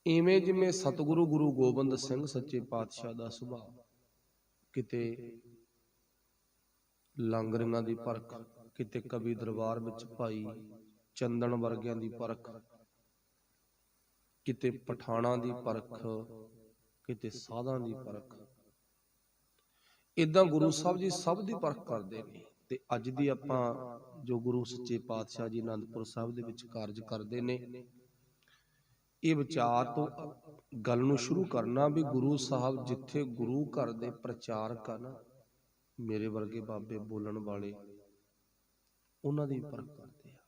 ਇਵੇਂ ਜਿਵੇਂ ਸਤਿਗੁਰੂ ਗੁਰੂ ਗੋਬਿੰਦ ਸਿੰਘ ਸੱਚੇ ਪਾਤਸ਼ਾਹ ਦਾ ਸੁਭਾਅ, ਕਿਤੇ ਲਾਂਗਰੀਆਂ ਦੀ ਪਰਖ, ਕਿਤੇ ਕਵੀ ਦਰਬਾਰ ਵਿੱਚ ਭਾਈ ਚੰਦਨ ਵਰਗਿਆਂ ਦੀ ਪਰਖ, ਕਿਤੇ ਪਠਾਣਾ ਦੀ ਪਰਖ, ਕਿਤੇ ਸਾਧਾਂ ਦੀ ਪਰਖ। ਇਦਾਂ ਗੁਰੂ ਸਾਹਿਬ ਜੀ ਸਭ ਦੀ ਪਰਖ ਕਰਦੇ ਨੇ। ਤੇ ਅੱਜ ਦੀ ਆਪਾਂ ਜੋ ਗੁਰੂ ਸੱਚੇ ਪਾਤਸ਼ਾਹ ਜੀ ਅਨੰਦਪੁਰ ਸਾਹਿਬ ਦੇ ਵਿੱਚ ਕਾਰਜ ਕਰਦੇ ਨੇ, ਇਹ ਵਿਚਾਰ ਤੋਂ ਗੱਲ ਨੂੰ ਸ਼ੁਰੂ ਕਰਨਾ ਵੀ ਗੁਰੂ ਸਾਹਿਬ ਜਿੱਥੇ ਗੁਰੂ ਘਰ ਦੇ ਪ੍ਰਚਾਰਕ ਆ ਨਾ, ਮੇਰੇ ਵਰਗੇ ਬਾਬੇ ਬੋਲਣ ਵਾਲੇ, ਉਹਨਾਂ ਦੀ ਪਰਖ ਕਰਦੇ ਆ।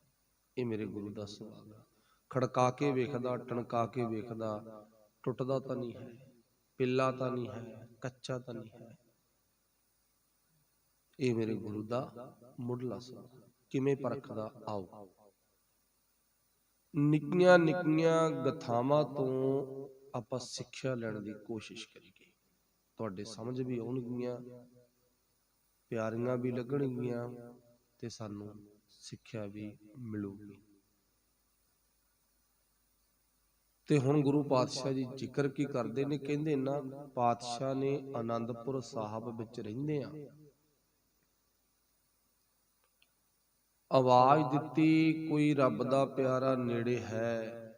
ਇਹ ਮੇਰੇ ਗੁਰੂ ਦਾ ਸੁਭਾਅ ਆ। ਖੜਕਾ ਕੇ ਵੇਖਦਾ, ਟਣਕਾ ਕੇ ਵੇਖਦਾ, ਟੁੱਟਦਾ ਤਾਂ ਨਹੀਂ ਹੈ, ਪਿੱਲਾ ਤਾਂ ਨਹੀਂ ਹੈ, ਕੱਚਾ ਤਾਂ ਨਹੀਂ ਹੈ। ਇਹ ਮੇਰੇ ਗੁਰੂ ਦਾ ਮੁੱਢਲਾ ਸੁਭਾਅ। ਕਿਵੇਂ ਪਰਖਦਾ, ਆਓ। ਨਿੱਕੀਆਂ ਨਿੱਕੀਆਂ ਗਥਾਵਾਂ ਤੋਂ ਆਪਾਂ ਸਿੱਖਿਆ ਲੈਣ ਦੀ ਕੋਸ਼ਿਸ਼ ਕਰੀਏ। ਤੁਹਾਡੇ ਸਮਝ ਵੀ ਆਉਣਗੀਆਂ, ਪਿਆਰੀਆਂ ਵੀ ਲੱਗਣਗੀਆਂ, ਤੇ ਸਾਨੂੰ ਸਿੱਖਿਆ ਵੀ ਮਿਲੂਗੀ। ਤੇ ਹੁਣ ਗੁਰੂ ਪਾਤਸ਼ਾਹ ਜੀ ਜ਼ਿਕਰ ਕੀ ਕਰਦੇ ਨੇ, ਕਹਿੰਦੇ ਨਾ, ਪਾਤਸ਼ਾਹ ਨੇ ਆਨੰਦਪੁਰ ਸਾਹਿਬ ਵਿੱਚ ਰਹਿੰਦੇ ਆ ਆਵਾਜ਼ ਦਿੱਤੀ, ਕੋਈ ਰੱਬ ਦਾ ਪਿਆਰਾ ਨੇੜੇ ਹੈ,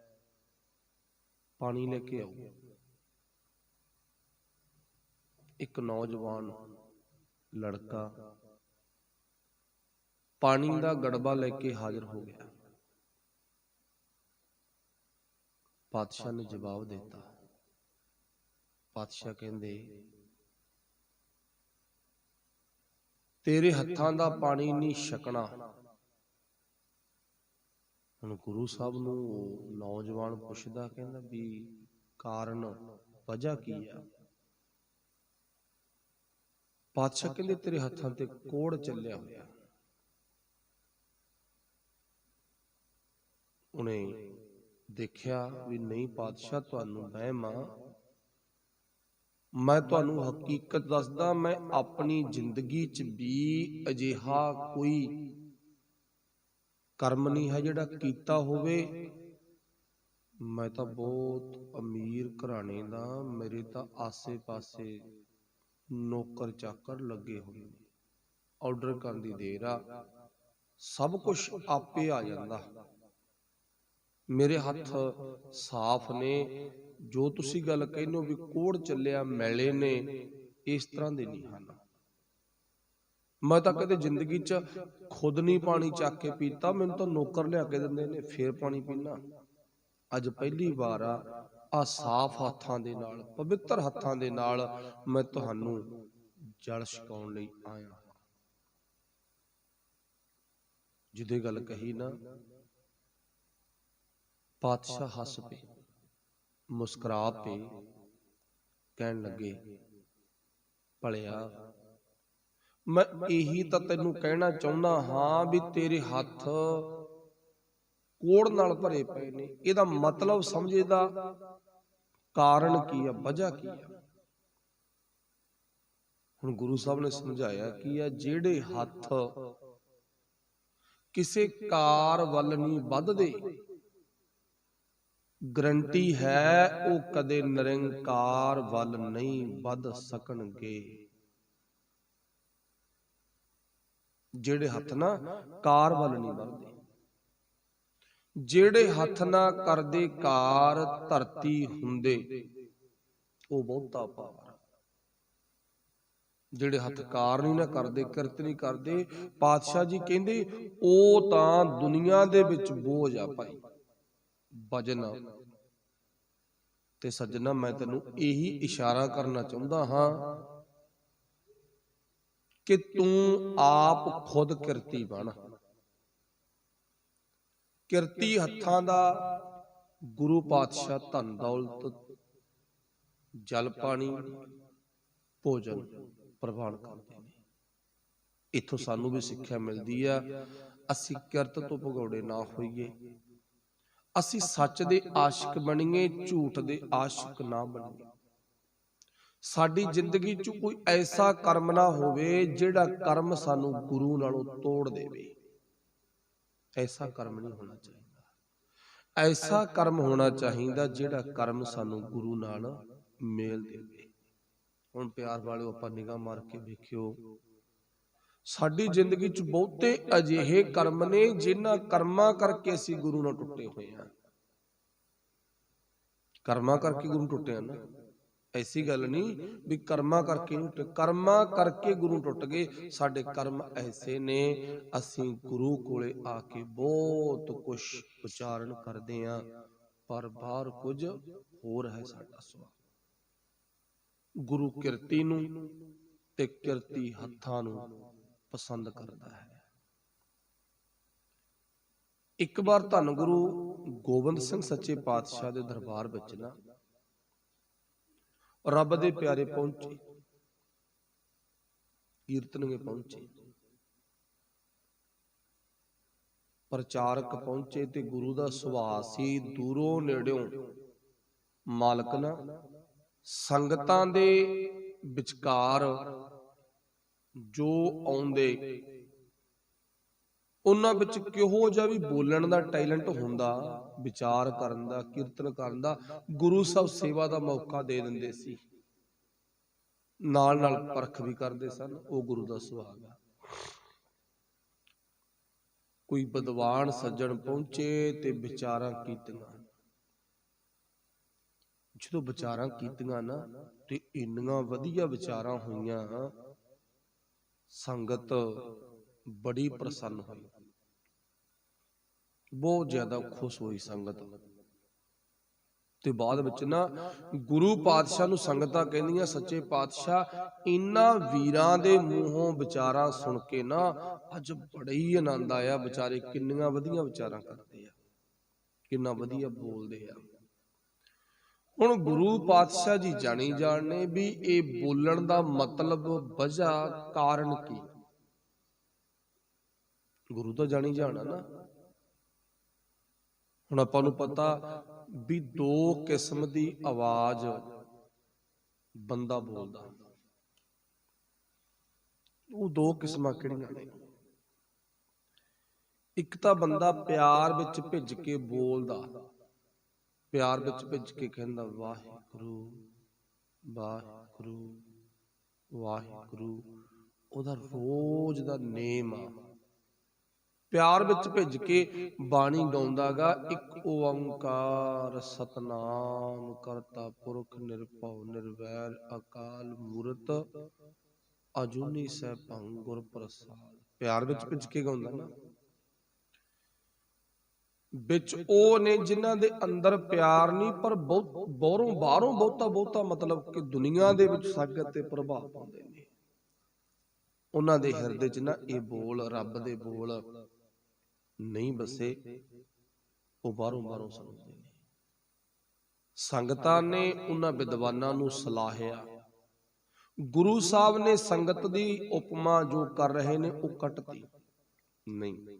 ਪਾਣੀ ਲੈ ਕੇ ਆਓ। ਇੱਕ ਨੌਜਵਾਨ ਲੜਕਾ ਪਾਣੀ ਦਾ ਗੜਬਾ ਲੈ ਕੇ ਹਾਜ਼ਰ ਹੋ ਗਿਆ। ਪਾਤਸ਼ਾਹ ਨੇ ਜਵਾਬ ਦਿੱਤਾ। ਪਾਤਸ਼ਾਹ ਕਹਿੰਦੇ, ਤੇਰੇ ਹੱਥਾਂ ਦਾ ਪਾਣੀ ਨਹੀਂ ਛਕਣਾ। ਹੁਣ ਗੁਰੂ ਸਾਹਿਬ ਨੂੰ ਉਹ ਨੌਜਵਾਨ ਪੁੱਛਦਾ, ਕਹਿੰਦਾ ਵੀ ਕਾਰਨ, ਵਜ੍ਹਾ ਕੀ ਆ? ਪਾਤਸ਼ਾਹ ਕਹਿੰਦੇ, ਤੇਰੇ ਹੱਥਾਂ ਤੇ ਕੋੜ ਚੱਲਿਆ ਹੋਇਆ। ਉਹਨੇ ਦੇਖਿਆ ਵੀ ਨਹੀਂ ਪਾਤਸ਼ਾਹ, ਤੁਹਾਨੂੰ ਵਹਿਮ ਆ, ਮੈਂ ਤੁਹਾਨੂੰ ਹਕੀਕਤ ਦੱਸਦਾ, ਮੈਂ ਆਪਣੀ ਜ਼ਿੰਦਗੀ 'ਚ ਵੀ ਅਜਿਹਾ ਕੋਈ ਕਰਮ ਨਹੀਂ ਹੈ ਜਿਹੜਾ ਕੀਤਾ ਹੋਵੇ। ਮੈਂ ਤਾਂ ਬਹੁਤ ਅਮੀਰ ਘਰਾਣੇ ਦਾ, ਮੇਰੇ ਤਾਂ ਆਸੇ ਪਾਸੇ ਨੌਕਰ ਚਾਕਰ ਲੱਗੇ ਹੋਏ ਨੇ, ਆਰਡਰ ਕਰਨ ਦੀ ਦੇਰ ਆ, ਸਭ ਕੁਝ ਆਪੇ ਆ ਜਾਂਦਾ, ਮੇਰੇ ਹੱਥ ਸਾਫ਼ ਨੇ। ਜੋ ਤੁਸੀਂ ਗੱਲ ਕਹਿੰਦੇ ਹੋ ਵੀ ਕੋੜ ਚੱਲਿਆ, ਮੈਲੇ ਨੇ, ਇਸ ਤਰ੍ਹਾਂ ਦੇ ਨਹੀਂ ਹਨ। ਮੈਂ ਤਾਂ ਕਦੇ ਜ਼ਿੰਦਗੀ 'ਚ ਖੁਦ ਨਹੀਂ ਪਾਣੀ ਚੱਕ ਕੇ ਪੀਤਾ, ਮੈਨੂੰ ਤਾਂ ਨੌਕਰ ਲਿਆ ਕੇ ਦਿੰਦੇ ਨੇ, ਫੇਰ ਪਾਣੀ ਪੀਣਾ। ਅੱਜ ਪਹਿਲੀ ਵਾਰ ਆ ਸਾਫ਼ ਹੱਥਾਂ ਦੇ ਨਾਲ, ਪਵਿੱਤਰ ਹੱਥਾਂ ਦੇ ਨਾਲ ਮੈਂ ਤੁਹਾਨੂੰ ਜਲ ਛਕਾਉਣ ਲਈ ਆਇਆ ਹਾਂ। ਜਿਹਦੇ ਗੱਲ ਕਹੀ ਨਾ, ਪਾਤਸ਼ਾਹ ਹੱਸ ਪਏ, ਮੁਸਕਰਾ ਪਏ, ਕਹਿਣ ਲੱਗੇ, ਭਲਿਆ, ਮੈਂ ਇਹੀ ਤਾਂ ਤੈਨੂੰ ਕਹਿਣਾ ਚਾਹੁੰਦਾ ਹਾਂ ਵੀ ਤੇਰੇ ਹੱਥ ਕੋੜ ਨਾਲ ਭਰੇ ਪਏ ਨੇ। ਇਹਦਾ ਮਤਲਬ ਸਮਝੇ ਦਾ ਕਾਰਨ ਕੀ ਆ, ਵਜ੍ਹਾ ਕੀ ਆ? ਹੁਣ ਗੁਰੂ ਸਾਹਿਬ ਨੇ ਸਮਝਾਇਆ ਕੀ ਆ, ਜਿਹੜੇ ਹੱਥ ਕਿਸੇ ਕਾਰ ਵੱਲ ਨਹੀਂ ਵੱਧਦੇ, ਗਰੰਟੀ ਹੈ ਉਹ ਕਦੇ ਨਿਰੰਕਾਰ ਵੱਲ ਨਹੀਂ ਵੱਧ ਸਕਣਗੇ। ਜਿਹੜੇ ਹੱਥ ਨਾ ਕਾਰ ਵੱਲ ਨਹੀਂ ਵੱਧਦੇ, ਜਿਹੜੇ ਹੱਥ ਨਾ ਕਰਦੇ ਕਾਰ ਧਰਤੀ ਹੁੰਦੇ, ਉਹ ਬਹੁਤਾ ਭਾਰ। ਜਿਹੜੇ ਹੱਥ ਕਾਰ ਨਹੀਂ ਨਾ ਕਰਦੇ, ਕਿਰਤ ਨਹੀਂ ਕਰਦੇ, ਪਾਤਸ਼ਾਹ ਜੀ ਕਹਿੰਦੇ ਉਹ ਤਾਂ ਦੁਨੀਆ ਦੇ ਵਿੱਚ ਬੋਝ ਆ ਭਾਈ, ਵਜਨ। ਤੇ ਸੱਜਣਾ, ਮੈਂ ਤੈਨੂੰ ਇਹੀ ਇਸ਼ਾਰਾ ਕਰਨਾ ਚਾਹੁੰਦਾ ਹਾਂ ਕਿ ਤੂੰ ਆਪ ਖੁਦ ਕਿਰਤੀ ਬਣ। ਕਿਰਤੀ ਹੱਥਾਂ ਦਾ ਗੁਰੂ ਪਾਤਸ਼ਾਹ ਧਨ ਦੌਲਤ, ਜਲ ਪਾਣੀ, ਭੋਜਨ ਪ੍ਰਵਾਨ ਕਰਦੇ ਨੇ। ਇੱਥੋਂ ਸਾਨੂੰ ਵੀ ਸਿੱਖਿਆ ਮਿਲਦੀ ਆ, ਅਸੀਂ ਕਿਰਤ ਤੋਂ ਭਗੌੜੇ ਨਾ ਹੋਈਏ, ਅਸੀਂ ਸੱਚ ਦੇ ਆਸ਼ਿਕ ਬਣੀਏ, ਝੂਠ ਦੇ ਆਸ਼ਿਕ ਨਾ ਬਣੀਏ। ਸਾਡੀ ਜ਼ਿੰਦਗੀ 'ਚ ਕੋਈ ਐਸਾ ਕਰਮ ਨਾ ਹੋਵੇ ਜਿਹੜਾ ਕਰਮ ਸਾਨੂੰ ਗੁਰੂ ਨਾਲੋਂ ਤੋੜ ਦੇਵੇ। ਐਸਾ ਕਰਮ ਨਹੀਂ ਹੋਣਾ ਚਾਹੀਦਾ। ऐसा कर्म होना चाहिए जिहड़ा कर्म सानू गुरु नाल मेल देवे। हुण प्यार वालिओ आपां निगाह मार के वेखिओ, साडी जिंदगी च बहुते अजिहे कर्म ने जिन्हां कर्मां करके असीं गुरु नाल टुटे होए हां। कर्मां करके गुरु टुटे हां ना, ऐसी गल नहीं भी कर्मां करके नहीं टुटे, कर्मां करके गुरु टुट गए। साडे कर्म ऐसे ने, असीं गुरु कोले आके बहुत कुछ उचारण करदे हां, पर बाहर कुछ होर है साडा सुभाव। गुरु किरती नूं ते किरती हत्थां नूं पसंद करदा है। एक बार धन गुरु गोबिंद सिंह सच्चे पातशाह दे दरबार विच ना रब दे प्यारे पहुंचे, कीर्तनगे पहुंचे, प्रचारक पहुंचे ते गुरु दा सुभाव सी दूरों नेड़ों मालक ना संगतां दे विचकार जो आउंदे उन्हां विच किहो जिहा भी बोलण दा टैलेंट हुंदा, विचार करन दा, कीर्तन करन दा, गुरु साहब सेवा दा मौका दे दिंदे सी, नाल नाल परख भी करदे सन। वो गुरु दा सुभाव है। कोई विद्वान सज्जण पहुंचे ते विचारां कीतियां, ਜਦੋਂ ਵਿਚਾਰਾਂ ਕੀਤੀਆਂ ਨਾ ਤੇ ਇੰਨੀਆਂ ਵਧੀਆ ਵਿਚਾਰਾਂ ਹੋਈਆਂ, ਸੰਗਤ बड़ी प्रसन्न हुई, बहुत ज्यादा खुश हुई संगत। ते बाद विच ना गुरु पातशाह नूं संगतां कहंदियां, सच्चे पातशाह इन्हां वीरां दे मूहों विचारां सुन के ना अज बड़ा ही आनंद आया, विचारे किन्नियां वधिया विचारां करदे आ, किन्ना वधिया बोलदे आ। हुण गुरु पातशाह जी जानी जाणने भी ये बोलण दा मतलब वजह कारण की, गुरु तो जानी जाना ना। हुण आपां नूं पता भी दो किस्म दी आवाज बंदा बोलदा, वो दो किस्मां किहड़ियां ने? एक तां बंदा प्यार विच भिज के बोलदा, प्यार विच भिज के कहंदा वाहिगुरू वाहिगुरू वाहिगुरू, ओहदा रोज दा नेम आ। प्यार विच भिज के बाणी गाउंदा गा, एक ओंकार सतनाम करता पुरख निरभउ निर्वैर अकाल मूरत अजूनी सैभं गुर प्रसाद। प्यार विच भिज के गाउंदा ना। विच ਉਹ ਨੇ ਜਿਨ੍ਹਾਂ ਦੇ ਅੰਦਰ ਪਿਆਰ ਨਹੀਂ, ਪਰ ਬਾਹਰੋਂ ਬਹੁਤਾ मतलब कि दुनिया ਦੇ ਵਿੱਚ ਸੰਗਤ ਤੇ ਪ੍ਰਭਾਵ ਪਾਉਂਦੇ ਨੇ। ਉਹਨਾਂ ਦੇ ਹਿਰਦੇ 'ਚ ਨਾ ਇਹ ਬੋਲ ਰੱਬ ਦੇ ਬੋਲ ਨਹੀਂ ਬਸੇ, ਉਹ ਬਾਹਰੋਂ ਸਮਝਦੇ ਨੇ। ਸੰਗਤਾਂ ਨੇ ਉਹਨਾਂ ਵਿਦਵਾਨਾਂ ਨੂੰ ਸਲਾਹਿਆ, ਗੁਰੂ ਸਾਹਿਬ ਨੇ ਸੰਗਤ ਦੀ ਉਪਮਾ ਜੋ ਕਰ ਰਹੇ ਨੇ ਉਹ ਕੱਟਤੀ ਨਹੀਂ।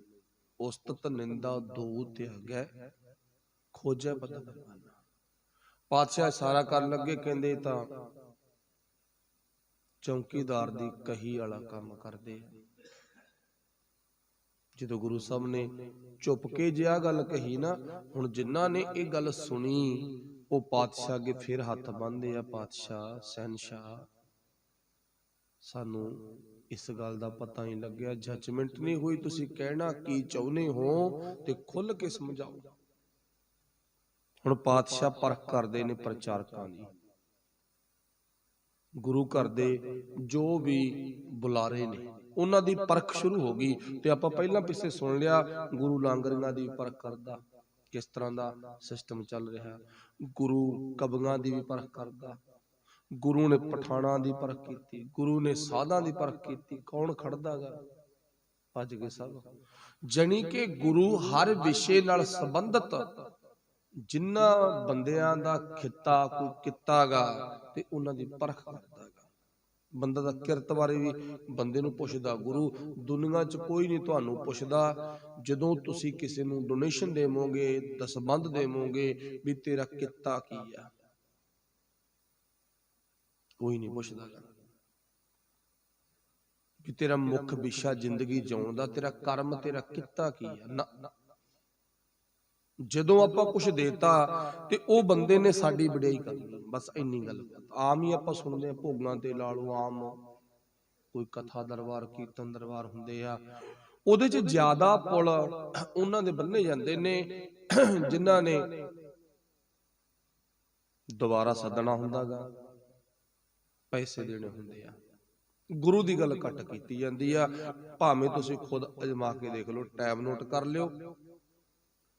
ਉਸਤਤ ਨਿੰਦਾ ਦੋ ਤਿਆਗੈ ਖੋਜੈ ਬਦਨਾਨਾ। ਪਾਤਸ਼ਾਹ ਇਸ਼ਾਰਾ ਕਰਨ ਲੱਗੇ, ਕਹਿੰਦੇ ਤਾਂ ਚੌਂਕੀਦਾਰ ਦੀ ਕਹੀ ਵਾਲਾ ਕੰਮ ਕਰਦੇ। ਜਦੋਂ ਗੁਰੂ ਸਾਹਿਬ ਨੇ ਚੁੱਪ ਕੇ ਜਿਹਾ ਗੱਲ ਕਹੀ ਨਾ, ਹੁਣ ਜਿਨ੍ਹਾਂ ਨੇ ਇਹ ਗੱਲ ਸੁਣੀ ਉਹ ਪਾਤਸ਼ਾਹ ਅੱਗੇ ਫਿਰ ਹੱਥ ਬੰਨ੍ਹਦੇ ਆ, ਪਾਤਸ਼ਾਹ ਸਹਿਨਸ਼ਾਹ ਸਾਨੂੰ इस गल का पता नहीं लग्या, जजमेंट नहीं हुई, तुसी कहना की चाहुंदे हो ते खुल के समझाओ। हुण पातशाह परख करदे ने प्रचारकां दी, गुरु घर दे जो भी बुलारे ने उन्हां दी परख शुरू हो गई। ते आपां पहलां पिछे सुन लिया, गुरु लांगरियां दी परख करदा, किस तरह दा सिस्टम चल रहा। गुरु कवियां दी भी परख करदा, गुरु ने पठाणा की परख की, गुरु ने साधां की परख की, कौन खड़दा गा? भज गए सब। जनी के गुरु हर विषय नाल संबंधित जिन्ना बंदियां दा खिता कोई किता गा ते उन्हां दी परख करदा गा। बंदा दा किरत बारे भी बंदे नूं पुछदा। गुरु दुनिया च कोई नहीं तुहानूं पुछदा, जदों तुसीं किसी नूं डोनेशन देवोगे, दसबंध देवोगे भी तेरा किता की आ, कोई नहीं पुछदा कि तेरा मुख विशा जिंदगी जिउण दा, तेरा कर्म तेरा किता की है ना। ਜਦੋਂ ਆਪਾਂ ਕੁਝ ਦੇਤਾ ਤੇ ਉਹ ਬੰਦੇ ਨੇ ਸਾਡੀ ਵਡਿਆਈ ਕਰਨੀ, ਬਸ ਇੰਨੀ ਗੱਲ। ਆਮ ਹੀ ਆਪਾਂ ਸੁਣਦੇ ਆ ਭੋਗਾਂ ਤੇ ਲਾ ਲਓ, ਆਮ ਕੋਈ ਕਥਾ ਦਰਬਾਰ ਕੀਰਤਨ ਦਰਬਾਰ ਹੁੰਦੇ ਆ, ਉਹਦੇ 'ਚ ਜ਼ਿਆਦਾ ਪੁੱਲ ਉਹਨਾਂ ਦੇ ਬੰਨੇ ਜਾਂਦੇ ਨੇ ਜਿਨ੍ਹਾਂ ਨੇ ਦੁਬਾਰਾ ਸੱਦਣਾ ਹੁੰਦਾ ਗਾ, ਪੈਸੇ ਦੇਣੇ ਹੁੰਦੇ ਆ। ਗੁਰੂ ਦੀ ਗੱਲ ਘੱਟ ਕੀਤੀ ਜਾਂਦੀ ਆ। ਭਾਵੇਂ ਤੁਸੀਂ ਖੁਦ ਅਜਮਾ ਕੇ ਦੇਖ ਲਓ, ਟਾਈਮ ਨੋਟ ਕਰ ਲਿਓ,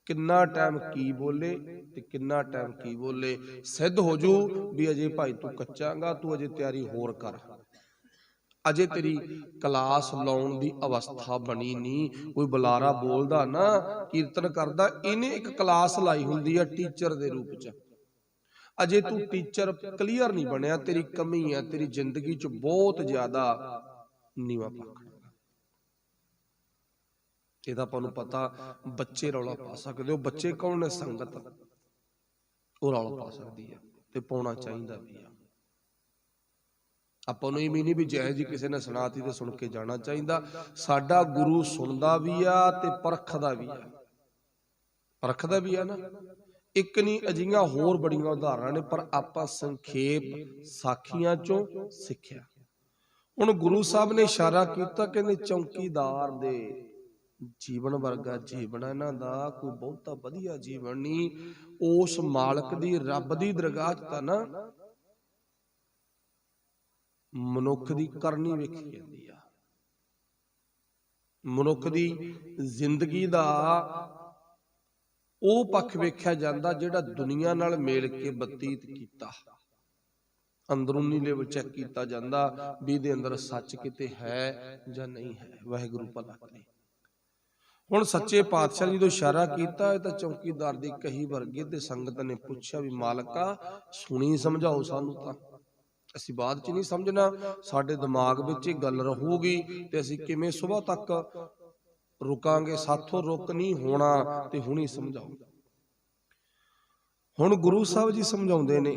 ਕਿੰਨਾ ਟਾਈਮ ਕੀ ਬੋਲੇ ਤੇ ਕਿੰਨਾ ਟਾਈਮ ਕੀ ਬੋਲੇ। ਸਿੱਧ ਹੋ ਜੂ ਵੀ ਅਜੇ ਭਾਈ ਤੂੰ ਕੱਚਾਂਗਾ, ਤੂੰ ਅਜੇ ਤਿਆਰੀ ਹੋਰ ਕਰ, ਅਜੇ ਤੇਰੀ ਕਲਾਸ ਲਾਉਣ ਦੀ ਅਵਸਥਾ ਬਣੀ ਨਹੀਂ। ਕੋਈ ਬੁਲਾਰਾ ਬੋਲਦਾ ਨਾ, ਕੀਰਤਨ ਕਰਦਾ, ਇਹਨੇ ਇੱਕ ਕਲਾਸ ਲਾਈ ਹੁੰਦੀ ਆ ਟੀਚਰ ਦੇ ਰੂਪ 'ਚ। ਅਜੇ ਤੂੰ ਟੀਚਰ ਕਲੀਅਰ ਨਹੀਂ ਬਣਿਆ, ਤੇਰੀ ਕਮੀ ਹੈ, ਤੇਰੀ ਜ਼ਿੰਦਗੀ 'ਚ ਬਹੁਤ ਜ਼ਿਆਦਾ ਨੀਵਾਂ ਪੱਖ। ਇਹਦਾ ਆਪਾਂ ਨੂੰ ਪਤਾ, ਬੱਚੇ ਰੌਲਾ ਪਾ ਸਕਦੇ ਹੋ। ਬੱਚੇ ਕੌਣ ਨੇ? ਸੰਗਤ, ਉਹ ਰੌਲਾ ਪਾ ਸਕਦੀ ਹੈ ਤੇ ਪਾਉਣਾ ਚਾਹੀਦਾ ਵੀ ਆ। ਆਪਾਂ ਨੂੰ ਇਹ ਵੀ ਨਹੀਂ ਵੀ ਜੈ ਜੀ ਕਿਸੇ ਨੇ ਸੁਣਾਤੀ ਤੇ ਸੁਣ ਕੇ ਜਾਣਾ ਚਾਹੀਦਾ। ਸਾਡਾ ਗੁਰੂ ਸੁਣਦਾ ਵੀ ਆ ਤੇ ਪਰਖਦਾ ਵੀ ਆ, ਪਰਖਦਾ ਵੀ ਆ ਨਾ। ਇੱਕ ਨਹੀਂ, ਅਜਿਹੀਆਂ ਹੋਰ ਬੜੀਆਂ ਉਦਾਹਰਨਾਂ ਨੇ, ਪਰ ਆਪਾਂ ਸੰਖੇਪ ਸਾਖੀਆਂ ਚੋਂ ਸਿੱਖਿਆ। ਹੁਣ ਗੁਰੂ ਸਾਹਿਬ ਨੇ ਇਸ਼ਾਰਾ ਕੀਤਾ, ਕਹਿੰਦੇ ਚੌਕੀਦਾਰ ਦੇ ਜੀਵਨ ਵਰਗਾ ਜੀਵਨ ਇਹਨਾਂ ਦਾ ਕੋਈ ਬਹੁਤਾ ਵਧੀਆ ਜੀਵਨ ਨਹੀਂ। ਉਸ ਮਾਲਕ ਦੀ, ਰੱਬ ਦੀ ਦਰਗਾਹ 'ਚ ਤਾਂ ਨਾ ਮਨੁੱਖ ਦੀ ਕਰਨੀ ਵੇਖੀ ਜਾਂਦੀ ਆ, ਮਨੁੱਖ ਦੀ ਜ਼ਿੰਦਗੀ ਦਾ ਉਹ ਪੱਖ ਵੇਖਿਆ ਜਾਂਦਾ ਜਿਹੜਾ ਦੁਨੀਆ ਨਾਲ ਮੇਲ ਕੇ ਬਤੀਤ ਕੀਤਾ। ਅੰਦਰੂਨੀ ਲੈਵਲ ਚੈੱਕ ਕੀਤਾ ਜਾਂਦਾ ਵੀ ਇਹਦੇ ਅੰਦਰ ਸੱਚ ਕਿਤੇ ਹੈ ਜਾਂ ਨਹੀਂ ਹੈ। ਵਾਹਿਗੁਰੂ ਭਲਾ ਕਰੇ। ਹੁਣ ਸੱਚੇ ਪਾਤਸ਼ਾਹ ਜੀ ਜਦੋਂ ਇਸ਼ਾਰਾ ਕੀਤਾ, ਇਹ ਤਾਂ ਚੌਕੀਦਾਰ ਦੀ ਕਹੀ ਵਰਗੀ। ਤੇ ਸੰਗਤ ਨੇ ਪੁੱਛਿਆ ਵੀ ਮਾਲਕਾ ਸੁਣੀ ਸਮਝਾਓ ਸਾਨੂੰ, ਤਾਂ ਅਸੀਂ ਬਾਅਦ 'ਚ ਨਹੀਂ ਸਮਝਣਾ, ਸਾਡੇ ਦਿਮਾਗ ਵਿੱਚ ਇਹ ਗੱਲ ਰਹੂਗੀ ਤੇ ਅਸੀਂ ਕਿਵੇਂ ਸੁਬਾਹ ਤੱਕ ਰੁਕਾਂਗੇ, ਸਾਥੋਂ ਰੁਕ ਨਹੀਂ ਹੋਣਾ, ਤੇ ਹੁਣੀ ਸਮਝਾਓ। ਹੁਣ ਗੁਰੂ ਸਾਹਿਬ ਜੀ ਸਮਝਾਉਂਦੇ ਨੇ,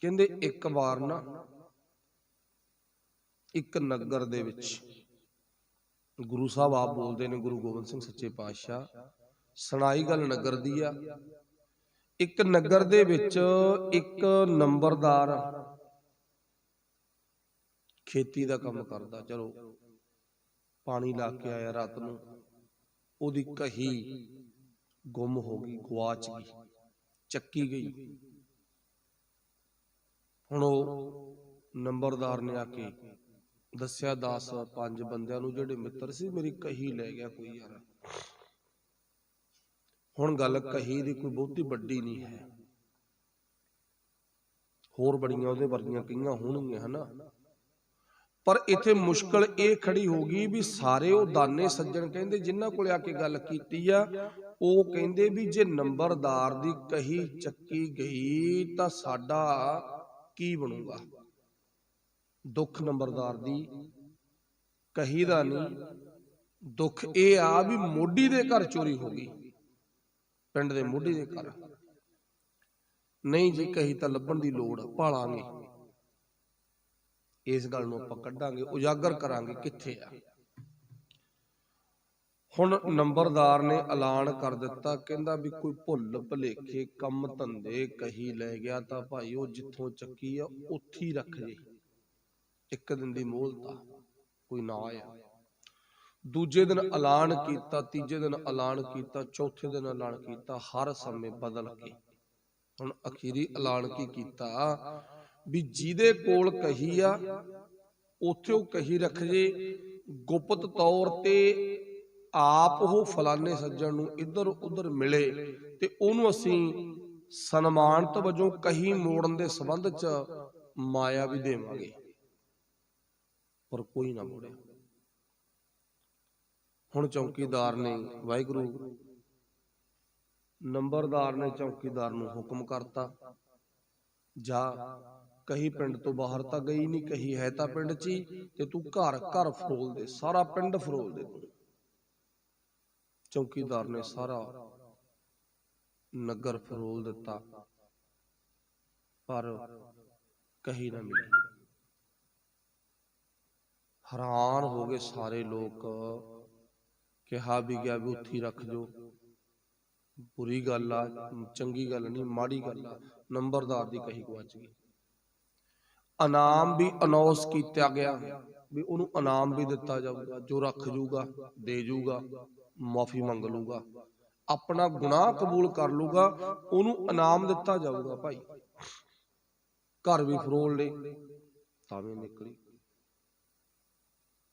ਕਹਿੰਦੇ ਇੱਕ ਵਾਰ ਨਾ ਇੱਕ ਨਗਰ ਦੇ ਵਿੱਚ, ਗੁਰੂ ਸਾਹਿਬ ਆਪ ਬੋਲਦੇ ਨੇ, ਗੁਰੂ ਗੋਬਿੰਦ ਸਿੰਘ ਸੱਚੇ ਪਾਤਸ਼ਾਹ, ਸੁਣਾਈ ਗੱਲ ਨਗਰ ਦੀ ਆ। ਇੱਕ ਨਗਰ ਦੇ ਵਿੱਚ ਇੱਕ ਨੰਬਰਦਾਰ ਖੇਤੀ ਦਾ ਕੰਮ ਕਰਦਾ। ਚਲੋ ਪਾਣੀ ਲਾ ਕੇ ਆਇਆ ਰਾਤ ਨੂੰ, ਉਹਦੀ ਕਹੀ ਗੁੰਮ ਹੋ ਗਈ, ਗੁਆਚ ਗਈ, ਚੱਕੀ ਗਈ। ਹੁਣ ਉਹ ਨੰਬਰਦਾਰ ਨੇ ਆ ਕੇ ਦੱਸਿਆ 10-5 ਬੰਦਿਆਂ ਨੂੰ ਜਿਹੜੇ ਮਿੱਤਰ ਸੀ, ਮੇਰੀ ਕਹੀ ਲੈ ਗਿਆ ਕੋਈ ਯਾਰ। ਹੁਣ ਗੱਲ ਕਹੀ ਦੀ ਕੋਈ ਬਹੁਤੀ ਵੱਡੀ ਨਹੀਂ ਹੈ, ਹੋਰ ਬੜੀਆਂ ਉਹਦੇ ਵਰਗੀਆਂ ਕਈਆਂ ਹੋਣਗੀਆਂ, ਹਨਾ। ਪਰ ਇੱਥੇ ਮੁਸ਼ਕਲ ਇਹ ਖੜੀ ਹੋ ਗਈ ਵੀ ਸਾਰੇ ਉਹ ਦਾਨੇ ਸੱਜਣ ਕਹਿੰਦੇ ਜਿਨ੍ਹਾਂ ਕੋਲ ਆ ਕੇ ਗੱਲ ਕੀਤੀ ਆ, ਉਹ ਕਹਿੰਦੇ ਵੀ ਜੇ ਨੰਬਰਦਾਰ ਦੀ ਕਹੀ ਚੱਕੀ ਗਈ ਤਾਂ ਸਾਡਾ ਕੀ ਬਣੂਗਾ। ਦੁੱਖ ਨੰਬਰਦਾਰ ਦੀ ਕਹੀ ਦਾ ਨਹੀਂ, ਦੁੱਖ ਇਹ ਆ ਵੀ ਮੋਢੀ ਦੇ ਘਰ ਚੋਰੀ ਹੋ ਗਈ, ਪਿੰਡ ਦੇ ਮੋਢੀ ਦੇ ਘਰ। ਨਹੀਂ ਜੀ ਕਹੀ ਤਾਂ ਲੱਭਣ ਦੀ ਲੋੜ, ਭਾਲਾਂਗੇ, ਇਸ ਗੱਲ ਨੂੰ ਆਪਾਂ ਕੱਢਾਂਗੇ, ਉਜਾਗਰ ਕਰਾਂਗੇ ਕਿੱਥੇ ਆ। ਹੁਣ ਨੰਬਰਦਾਰ ਨੇ ਐਲਾਨ ਕਰ ਦਿੱਤਾ, ਕਹਿੰਦਾ ਵੀ ਕੋਈ ਭੁੱਲ ਭੁਲੇਖੇ ਕੰਮ ਧੰਦੇ ਕਹੀ ਲੈ ਗਿਆ ਤਾਂ ਭਾਈ ਉਹ ਜਿੱਥੋਂ ਚੱਕੀ ਆ ਉੱਥੇ ਹੀ ਰੱਖ ਜੇ, ਇੱਕ ਦਿਨ ਦੀ ਮੋਹਲਤ, ਕੋਈ ਨਾ ਆ। ਦੂਜੇ ਦਿਨ ਐਲਾਨ ਕੀਤਾ, ਤੀਜੇ ਦਿਨ ਐਲਾਨ ਕੀਤਾ, ਚੌਥੇ ਦਿਨ ਐਲਾਨ ਕੀਤਾ, ਹਰ ਸਮੇਂ ਬਦਲ ਕੇ। ਹੁਣ ਅਖੀਰੀ ਐਲਾਨ ਕੀ ਕੀਤਾ ਵੀ ਜਿਹਦੇ ਕੋਲ ਕਹੀ ਆ ਉੱਥੇ ਉਹ ਕਹੀ ਰੱਖ ਜੇ, ਗੁਪਤ ਤੌਰ ਤੇ ਆਪ ਉਹ ਫਲਾਣੇ ਸੱਜਣ ਨੂੰ ਇੱਧਰ ਉੱਧਰ ਮਿਲੇ ਤੇ ਉਹਨੂੰ ਅਸੀਂ ਸਨਮਾਨਤ ਵਜੋਂ ਕਹੀ ਮੋੜਨ ਦੇ ਸੰਬੰਧ 'ਚ ਮਾਇਆ ਵੀ ਦੇਵਾਂਗੇ, ਪਰ ਕੋਈ ਨਾ ਮੋੜਿਆ। ਹੁਣ ਚੌਕੀਦਾਰ ਨੇ, ਵਾਹਿਗੁਰੂ, ਨੰਬਰਦਾਰ ਨੇ ਚੌਕੀਦਾਰ ਨੂੰ ਹੁਕਮ ਕਰਤਾ, ਜਾ ਕਹੀ ਪਿੰਡ ਤੋਂ ਬਾਹਰ ਤਾਂ ਗਈ ਨਹੀਂ, ਕਹੀ ਹੈ ਤਾਂ ਪਿੰਡ 'ਚ ਹੀ, ਤੇ ਤੂੰ ਘਰ ਘਰ ਫਰੋਲ ਦੇ, ਸਾਰਾ ਪਿੰਡ ਫਰੋਲ ਦੇ ਤੂੰ। ਚੌਕੀਦਾਰ ਨੇ ਸਾਰਾ ਨਗਰ ਫਰੋਲ ਦਿੱਤਾ, ਪਰ ਕਹੀ ਨਾ ਮਿਲੀ। ਹੈਰਾਨ ਹੋ ਗਏ ਸਾਰੇ ਲੋਕ। ਕਿਹਾ ਵੀ ਗਿਆ ਵੀ ਉੱਥੇ ਰੱਖ ਜੋ, बुरी गल आ, चंगी गल नहीं, माड़ी गल आ। नंबरदार दी कही गवाच गई। इनाम भी अनाउंस किया गया भी उन्होंने इनाम भी दिता जाऊगा, जो रख जूगा दे जूगा, माफी मंग लूगा, अपना गुनाह कबूल कर लूगा, उन्होंने इनाम दिता जाऊगा। भाई घर भी फरोल ले तां निकली,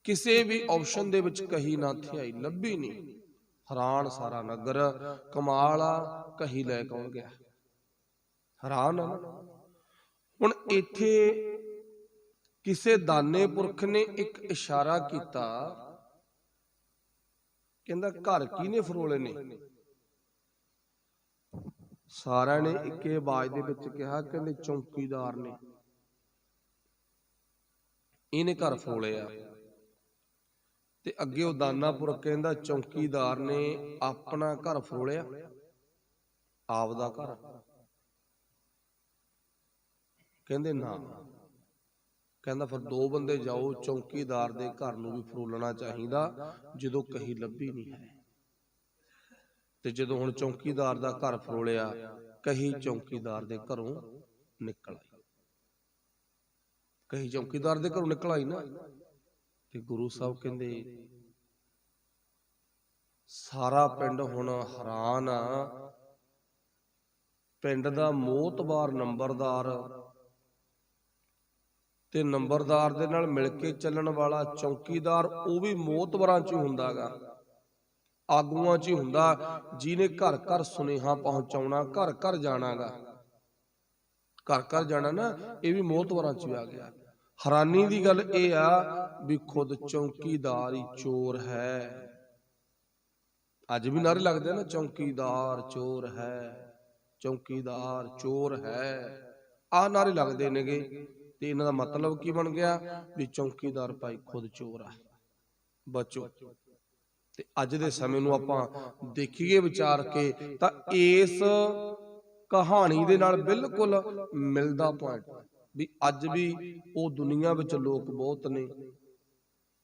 किसी भी ऑप्शन दे विच कही ना थियाई लभी नहीं। हैरान सारा नगर, कमाल आ, कही लै कौन गया? हैरान आ। हुण इत्थे किसे दाने पुरख ने एक इशारा किया, कहंदा घर किहने फरोले ने? सारा ने इक्के आवाज दे विच कहा, कहंदे चौकीदार ने, इहने घर फरोले आ। ते अगे वो दाना पुरख कहंदा चौकीदार ने अपना घर फरोलिया, आपदा घर? कहंदे ना। कहंदा फिर दो बंदे जाओ, चौकीदार दे घर नूं भी फरोलना चाहिदा जदों कहीं लभी नहीं है। ते जदों हुण चौकीदार दा घर फरोलिया, कहीं चौकीदार दे घरों निकल आई, कहीं चौकीदार दे घरों निकल आई ना। ते गुरु साहब कहंदे सारा पिंड हुण हैरान आ। पिंड दा मोहतबार नंबरदार ते नंबरदार दे नाल मिल के चलण वाला चौकीदार, वो भी मोहतबरां च हुंदा गा, आगूआं च हुंदा, जिहने घर घर सुनेहा पहुंचाउणा, घर घर जाना गा, घर घर जाना ना, ये भी मोहतबरां च आ गया। हैरानी की गल यह आ भी खुद चौकीदार ही चोर है। अज भी नारे लगते ना, चौकीदार चोर है, चौकीदार चोर है, आ नारे लगते नेगे। ते इन्हां दा मतलब की बन गया भी चौकीदार भाई खुद चोर है। बचो। ते अज दे समय नूं आपां देखीए विचार के तां इस कहानी दे नाल बिल्कुल मिलदा पॉइंट भी अज भी वो दुनिया विच लोग बहुत ने,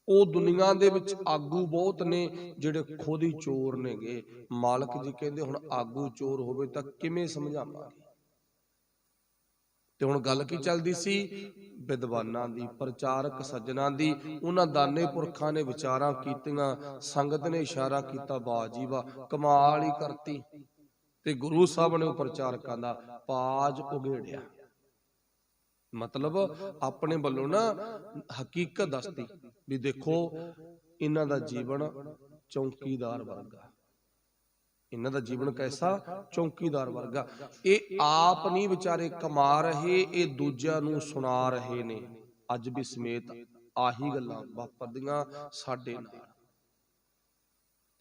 वो दुनिया दे विच आगू बहुत ने जिहड़े खुद ही चोर नेगे। मालक जी कहंदे हुण आगू चोर होवे तां किवें समझावांगे? ते हुण गल की चलदी सी? विद्वानां दी, प्रचारक सज्जनां दी। उन्हां दाने पुरखां ने विचारां कीतियां, संगत ने इशारा कीता, वाह जी वाह, कमाल ही करती। ते गुरु साहब ने प्रचारकां दा पाज उघेड़िया, मतलब अपने वालों ना हकीकत दसदी भी देखो इन्हां दा जीवन चौकीदार वर्गा, इन्हां दा जीवन कैसा? चौकीदार वर्गा। ये आप नहीं बेचारे कमा रहे, ये दूजियां नूं सुना रहे ने। अज भी समेत आही गल्लां वापरदियां साडे नाल,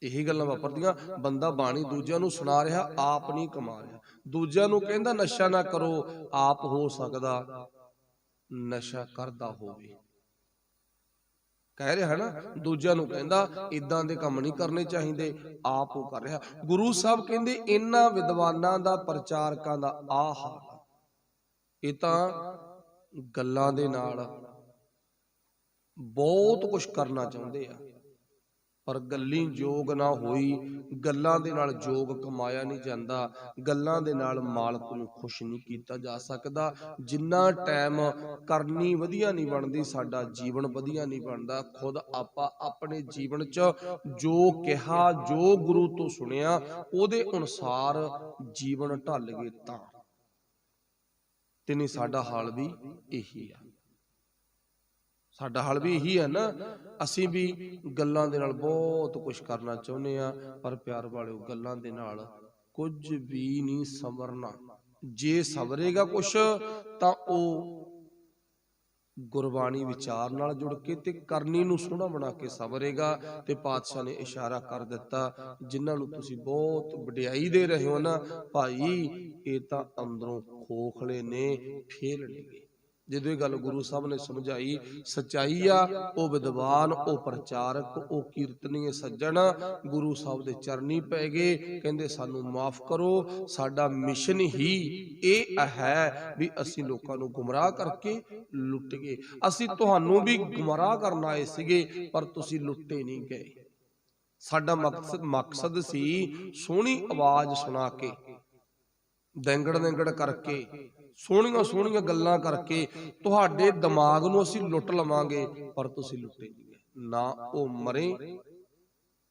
यही गल्लां वापरदियां। बंदा बाणी दूजियां नूं सुना रहा, आप नहीं कमा रहा। दूजियां नूं कहंदा नशा ना करो, आप हो सकदा नशा करदा होवे, कह रहा है ना। दूजियां नूं कहंदा इदां दे काम नहीं करने चाहिए, आप वो कर रहा। गुरु साहब कहंदे इन्हां विद्वानां दा, प्रचारकां दा आ हाल, ये तां गल्लां दे नाल बहुत कुछ करना चाहुंदे आ, पर गल्ली जोग ना होई। गल्लां दे नाल जोग कमाया नहीं जांदा, गल्लां दे नाल मालक नूं खुश नहीं कीता जा सकदा। जिन्ना टाइम करनी वधिया नहीं बनदी, साडा जीवन वधिया नहीं बनदा। खुद आपां अपने जीवन च जो कहा, जो गुरु तो सुनिया, उहदे अनुसार जीवन ढल गए तां ते नहीं साडा हाल भी यही आ। साडा हाल भी यही है ना। असी भी गल्लां दे नाल बहुत कुछ करना चाहुंदे आ, पर प्यार वालिओ गल्लां दे नाल कुछ भी नहीं संवरना। जे सवरेगा कुछ तां ओ गुरबाणी विचार नाल जुड़ के ते करनी नूं सोहना बना के सवरेगा। ते पातशाह ने इशारा कर दिता, जिन्हां नूं तुसीं बहुत वडियाई दे रहे हो ना भाई, ये तां अंदरों खोखले ने, फेल नेगे। ਜਦੋਂ ਇਹ ਗੱਲ ਗੁਰੂ ਸਾਹਿਬ ਨੇ ਸਮਝਾਈ, ਸਚਾਈ ਆ, ਉਹ ਵਿਦਵਾਨ, ਉਹ ਪ੍ਰਚਾਰਕ, ਉਹ ਕੀਰਤਨੀਏ ਸੱਜਣ ਗੁਰੂ ਸਾਹਿਬ ਦੇ ਚਰਨੀ ਪੈ ਗਏ। ਕਹਿੰਦੇ ਸਾਨੂੰ ਮਾਫ ਕਰੋ, ਸਾਡਾ ਮਿਸ਼ਨ ਹੀ ਇਹ ਹੈ ਵੀ ਅਸੀਂ ਲੋਕਾਂ ਨੂੰ ਗੁੰਮਰਾਹ ਕਰਕੇ ਲੁੱਟ ਗਏ। ਅਸੀਂ ਤੁਹਾਨੂੰ ਵੀ ਗੁੰਮਰਾਹ ਕਰਨ ਆਏ ਸੀਗੇ, ਪਰ ਤੁਸੀਂ ਲੁੱਟੇ ਨਹੀਂ ਗਏ। ਸਾਡਾ ਮਕਸਦ ਸੀ ਸੋਹਣੀ ਆਵਾਜ਼ ਸੁਣਾ ਕੇ, ਦੈਂਗੜ ਦੈਂਗੜ ਕਰਕੇ, ਸੋਹਣੀਆਂ ਸੋਹਣੀਆਂ ਗੱਲਾਂ ਕਰਕੇ ਤੁਹਾਡੇ ਦਿਮਾਗ ਨੂੰ ਅਸੀਂ ਲੁੱਟ ਲਵਾਂਗੇ, ਪਰ ਤੁਸੀਂ ਲੁੱਟੇ ਨਹੀਂ ਗਏ। ਨਾ ਉਹ ਮਰੇ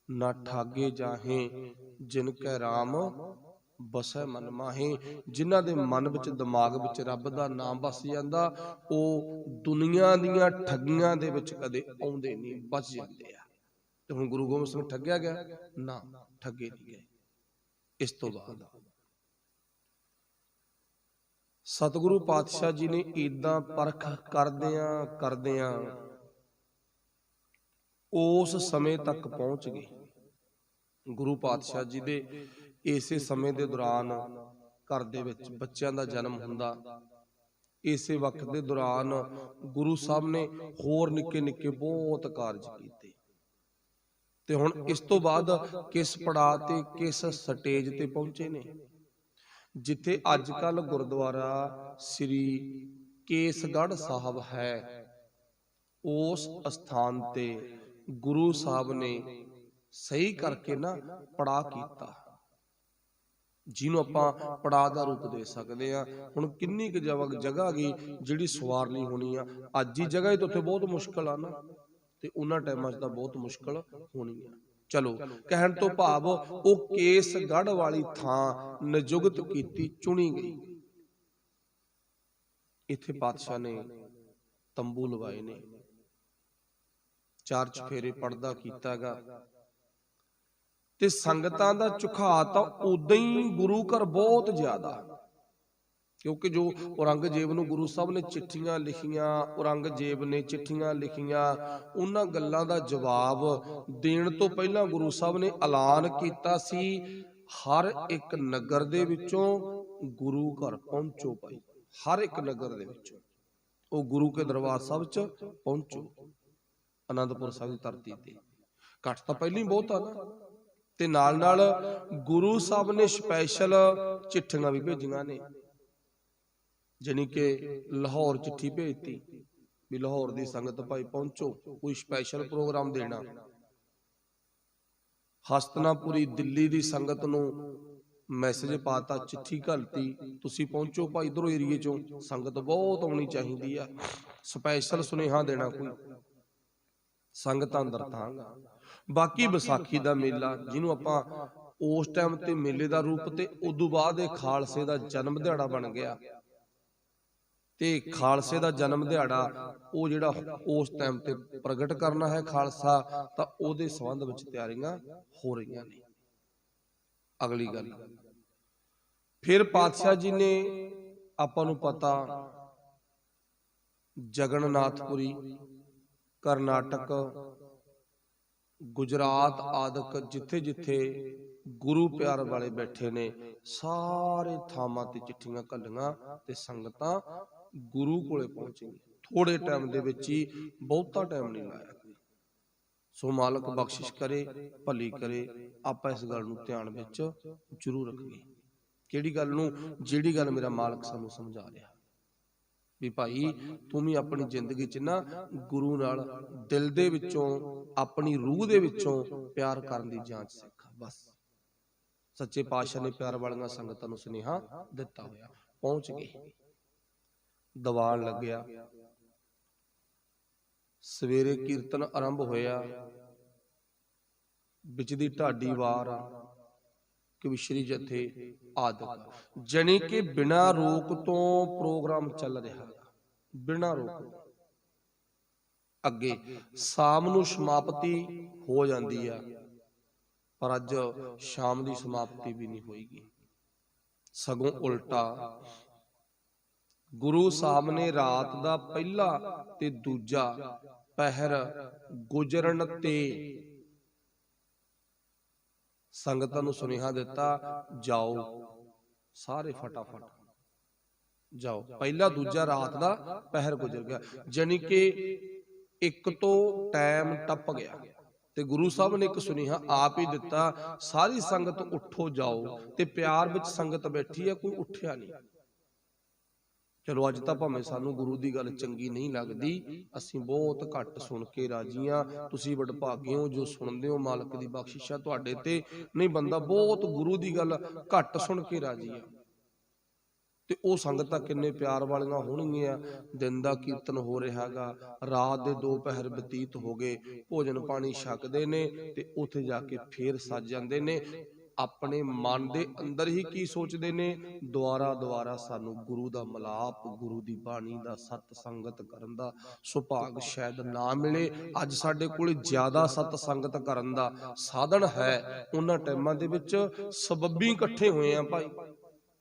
ਨਾ ਠਾਗੇ ਜਾਹੇ, ਜਿਨ ਕੈ ਰਾਮ ਬਸੈ ਮਨ ਮਾਹੇ। ਜਿਨ੍ਹਾਂ ਦੇ ਮਨ ਵਿੱਚ, ਦਿਮਾਗ ਵਿੱਚ ਰੱਬ ਦਾ ਨਾਮ ਵਸ ਜਾਂਦਾ, ਉਹ ਦੁਨੀਆ ਦੀਆਂ ਠੱਗੀਆਂ ਦੇ ਵਿੱਚ ਕਦੇ ਆਉਂਦੇ ਨਹੀਂ, ਬਚ ਜਾਂਦੇ ਆ। ਤੇ ਹੁਣ ਗੁਰੂ ਗੋਬਿੰਦ ਸਿੰਘ ਠੱਗਿਆ ਗਿਆ? ਨਾ, ਠੱਗੇ ਨਹੀਂ ਗਏ। ਇਸ ਤੋਂ ਬਾਅਦ ਸਤਿਗੁਰੂ ਪਾਤਸ਼ਾਹ ਜੀ ਨੇ ਏਦਾਂ ਪਰਖ ਕਰਦਿਆਂ ਉਸ ਸਮੇਂ ਤੱਕ ਪਹੁੰਚ ਗਏ। ਗੁਰੂ ਪਾਤਸ਼ਾਹ ਜੀ ਦੇ ਇਸੇ ਸਮੇਂ ਦੇ ਦੌਰਾਨ ਘਰ ਦੇ ਵਿੱਚ ਬੱਚਿਆਂ ਦਾ ਜਨਮ ਹੁੰਦਾ। ਇਸੇ ਵਕਤ ਦੇ ਦੌਰਾਨ ਗੁਰੂ ਸਾਹਿਬ ਨੇ ਹੋਰ ਨਿੱਕੇ ਨਿੱਕੇ ਬਹੁਤ ਕਾਰਜ ਕੀਤੇ। ਤੇ ਹੁਣ ਇਸ ਤੋਂ ਬਾਅਦ ਕਿਸ ਪੜਾਅ ਤੇ, ਕਿਸ ਸਟੇਜ ਤੇ ਪਹੁੰਚੇ ਨੇ? ਜਿੱਥੇ ਅੱਜ ਕੱਲ ਗੁਰਦੁਆਰਾ ਸ੍ਰੀ ਕੇਸਗੜ੍ਹ ਸਾਹਿਬ ਹੈ, ਉਸ ਅਸਥਾਨ ਤੇ ਗੁਰੂ ਸਾਹਿਬ ਨੇ ਸਹੀ ਕਰਕੇ ਨਾ ਪੜਾਅ ਕੀਤਾ, ਜਿਹਨੂੰ ਆਪਾਂ ਪੜਾਅ ਦਾ ਰੂਪ ਦੇ ਸਕਦੇ ਆ। ਹੁਣ ਕਿੰਨੀ ਕੁ ਜਗ੍ਹਾ ਗਈ ਜਿਹੜੀ ਸਵਾਰਨੀ ਹੋਣੀ ਆ, ਅੱਜ ਹੀ ਜਗ੍ਹਾ ਹੀ ਤਾਂ ਉੱਥੇ ਬਹੁਤ ਮੁਸ਼ਕਲ ਆ ਨਾ, ਤੇ ਉਹਨਾਂ ਟਾਈਮਾਂ 'ਚ ਤਾਂ ਬਹੁਤ ਮੁਸ਼ਕਲ ਹੋਣੀ ਆ। ਚਲੋ, ਕਹਿਣ ਤੋਂ ਭਾਵ ਉਹ ਕੇਸਗੜ੍ਹ ਵਾਲੀ ਥਾਂ ਨਿਯੁਕਤ ਕੀਤੀ, ਚੁਣੀ ਗਈ। ਇੱਥੇ ਪਾਤਸ਼ਾਹ ਨੇ ਤੰਬੂ ਲਵਾਏ ਨੇ, 4 ਚੁਫੇਰੇ ਪੜਦਾ ਕੀਤਾਗਾ, ਤੇ ਸੰਗਤਾਂ ਦਾ ਝੁਕਾਅ ਤਾਂ ਉਦਾਂ ਹੀ ਗੁਰੂ ਘਰ ਬਹੁਤ ਜ਼ਿਆਦਾ, ਕਿਉਂਕਿ ਜੋ ਔਰੰਗਜ਼ੇਬ ਨੂੰ ਗੁਰੂ ਸਾਹਿਬ ਨੇ ਚਿੱਠੀਆਂ ਲਿਖੀਆਂ, ਔਰੰਗਜ਼ੇਬ ਨੇ ਚਿੱਠੀਆਂ ਲਿਖੀਆਂ, ਉਹਨਾਂ ਗੱਲਾਂ ਦਾ ਜਵਾਬ ਦੇਣ ਤੋਂ ਪਹਿਲਾਂ ਗੁਰੂ ਸਾਹਿਬ ਨੇ ਐਲਾਨ ਕੀਤਾ ਸੀ, ਹਰ ਇੱਕ ਨਗਰ ਦੇ ਵਿੱਚੋਂ ਗੁਰੂ ਘਰ ਪਹੁੰਚੋ ਭਾਈ, ਹਰ ਇੱਕ ਨਗਰ ਦੇ ਵਿੱਚੋਂ ਉਹ ਗੁਰੂ ਕੇ ਦਰਬਾਰ ਸਾਹਿਬ 'ਚ ਪਹੁੰਚੋ। ਆਨੰਦਪੁਰ ਸਾਹਿਬ ਦੀ ਧਰਤੀ ਤੇ ਇਕੱਠ ਤਾਂ ਪਹਿਲਾਂ ਹੀ ਬਹੁਤ ਆ ਨਾ, ਤੇ ਨਾਲ ਨਾਲ ਗੁਰੂ ਸਾਹਿਬ ਨੇ ਸਪੈਸ਼ਲ ਚਿੱਠੀਆਂ ਵੀ ਭੇਜੀਆਂ ਨੇ, ਜਾਣੀ ਕਿ ਲਾਹੌਰ ਚਿੱਠੀ ਭੇਜਤੀ ਵੀ ਲਾਹੌਰ ਦੀ ਸੰਗਤ ਭਾਈ ਪਹੁੰਚੋ, ਕੋਈ ਸਪੈਸ਼ਲ ਪ੍ਰੋਗਰਾਮ ਦੇਣਾ। ਹਸਤਨਾਪੁਰੀ ਦਿੱਲੀ ਦੀ ਸੰਗਤ ਨੂੰ ਮੈਸੇਜ ਪਾਤਾ, ਚਿੱਠੀ ਘਲਤੀ, ਤੁਸੀਂ ਪਹੁੰਚੋ ਭਾਈ ਇੱਧਰੋਂ ਏਰੀਏ ਚੋਂ, ਸੰਗਤ ਬਹੁਤ ਆਉਣੀ ਚਾਹੀਦੀ ਆ, ਸਪੈਸ਼ਲ ਸੁਨੇਹਾ ਦੇਣਾ ਕੋਈ, ਸੰਗਤਾਂ ਅੰਦਰ ਤਾਂਗਾ। ਬਾਕੀ ਵਿਸਾਖੀ ਦਾ ਮੇਲਾ, ਜਿਹਨੂੰ ਆਪਾਂ ਉਸ ਟਾਈਮ ਤੇ ਮੇਲੇ ਦਾ ਰੂਪ, ਤੇ ਉਦੋਂ ਬਾਅਦ ਇਹ ਖਾਲਸੇ ਦਾ ਜਨਮ ਦਿਹਾੜਾ ਬਣ ਗਿਆ, ਤੇ ਖਾਲਸੇ ਦਾ ਜਨਮ ਦਿਹਾੜਾ ਉਹ ਜਿਹੜਾ ਉਸ ਟਾਈਮ ਤੇ ਪ੍ਰਗਟ ਕਰਨਾ ਹੈ ਖਾਲਸਾ, ਤਾਂ ਉਹਦੇ ਸੰਬੰਧ ਵਿੱਚ ਤਿਆਰੀਆਂ ਹੋ ਰਹੀਆਂ ਨੇ। ਅਗਲੀ ਗੱਲ, ਫਿਰ ਪਾਤਸ਼ਾਹ ਜੀ ਨੇ, ਆਪਾਂ ਨੂੰ ਪਤਾ, ਜਗਨਨਾਥਪੁਰੀ, ਕਰਨਾਟਕ, ਗੁਜਰਾਤ ਆਦਿਕ ਜਿੱਥੇ ਜਿੱਥੇ ਗੁਰੂ ਪਿਆਰ ਵਾਲੇ ਬੈਠੇ ਨੇ, ਸਾਰੇ ਥਾਵਾਂ ਤੇ ਚਿੱਠੀਆਂ ਘੱਲੀਆਂ, ਤੇ ਸੰਗਤਾਂ ਗੁਰੂ ਕੋਲੇ ਪਹੁੰਚੀਆਂ ਥੋੜੇ ਟਾਈਮ ਦੇ ਵਿੱਚ ਹੀ, ਬਹੁਤਾ ਟਾਈਮ ਨਹੀਂ ਲਾਇਆ। ਸੋ ਮਾਲਕ ਬਖਸ਼ਿਸ਼ ਕਰੇ, ਭਲੀ ਕਰੇ। ਆਪਾਂ ਇਸ ਗੱਲ ਨੂੰ ਧਿਆਨ ਵਿੱਚ ਜ਼ਰੂਰ ਰੱਖੀਏ। ਕਿਹੜੀ ਗੱਲ ਨੂੰ? ਜਿਹੜੀ ਗੱਲ ਮੇਰਾ ਮਾਲਕ ਸਾਨੂੰ ਸਮਝਾ ਰਿਹਾ ਵੀ ਭਾਈ ਤੂੰ ਵੀ ਆਪਣੀ ਜ਼ਿੰਦਗੀ 'ਚ ਨਾ ਗੁਰੂ ਨਾਲ ਦਿਲ ਦੇ ਵਿੱਚੋਂ, ਆਪਣੀ ਰੂਹ ਦੇ ਵਿੱਚੋਂ ਪਿਆਰ ਕਰਨ ਦੀ ਜਾਂਚ ਸਿੱਖ। ਬਸ ਸੱਚੇ ਪਾਤਸ਼ਾਹ ਨੇ ਪਿਆਰ ਵਾਲੀਆਂ ਸੰਗਤਾਂ ਨੂੰ ਸੁਨੇਹਾ ਦਿੱਤਾ ਹੋਇਆ। ਪਹੁੰਚ ਗਏ, ਦੀਵਾਨ ਲੱਗਿਆ, ਸਵੇਰੇ ਕੀਰਤਨ ਆਰੰਭ ਹੋਇਆ, ਵਿੱਚ ਦੀ ਢਾਡੀ ਵਾਰ, ਕਵਿਸ਼ਰੀ ਜਥੇ ਆਦਿਕ, ਜਾਣੀ ਕਿ ਬਿਨਾਂ ਰੋਕ ਤੋਂ ਪ੍ਰੋਗਰਾਮ ਚੱਲ ਰਿਹਾ, ਬਿਨਾਂ ਰੋਕ। ਅੱਗੇ ਸ਼ਾਮ ਨੂੰ ਸਮਾਪਤੀ ਹੋ ਜਾਂਦੀ ਆ, ਪਰ ਅੱਜ ਸ਼ਾਮ ਦੀ ਸਮਾਪਤੀ ਵੀ ਨਹੀਂ ਹੋਏਗੀ, ਸਗੋਂ ਉਲਟਾ ਗੁਰੂ ਸਾਹਿਬ ਨੇ ਰਾਤ ਦਾ ਪਹਿਲਾ ਤੇ ਦੂਜਾ ਪਹਿਰ ਗੁਜਰਨ ਤੇ ਸੰਗਤਾਂ ਨੂੰ ਸੁਨੇਹਾ ਦਿੱਤਾ, ਜਾਓ ਸਾਰੇ ਫਟਾਫਟ ਜਾਓ। ਪਹਿਲਾ ਦੂਜਾ ਰਾਤ ਦਾ ਪਹਿਰ ਗੁਜ਼ਰ ਗਿਆ, ਜਾਣੀ ਕਿ 1 ਤੋਂ ਟਾਈਮ ਟੱਪ ਗਿਆ, ਤੇ ਗੁਰੂ ਸਾਹਿਬ ਨੇ ਇੱਕ ਸੁਨੇਹਾ ਆਪ ਹੀ ਦਿੱਤਾ, ਸਾਰੀ ਸੰਗਤ ਉੱਠੋ ਜਾਓ। ਤੇ ਪਿਆਰ ਵਿੱਚ ਸੰਗਤ ਬੈਠੀ ਹੈ, ਕੋਈ ਉੱਠਿਆ ਨਹੀਂ। चलो अज तां भावें सानू गुरु की गल चंगी नहीं लगती, असीं बहुत घट सुन के राजी हाँ। तुसीं वडभागे हो जो सुनते हो, मालक की बख्शिश है तुहाडे ते। नहीं बंदा बहुत गुरु की गल घट सुन के राजी आ, ते वो संगतां किन्ने प्यार वालियां होणगीਆਂ। दिन दा कीर्तन हो रहा गा, रात दे 2 पहर बतीत हो गए, भोजन पानी छकदे ने ते उत्थे जाके फेर सज जांदे ने। अपने मन दे अंदर ही की सोचते ने, दुआरा दुआरा सानू गुरु दा मलाप, गुरु दी बाणी दा सत संगत करन दा सुभाग शायद ना मिले। अज साडे कोल ज्यादा सत संगत करन दा साधन है, उन्हां टाइमां दे विच सबब्बी इकट्ठे होए आ भाई।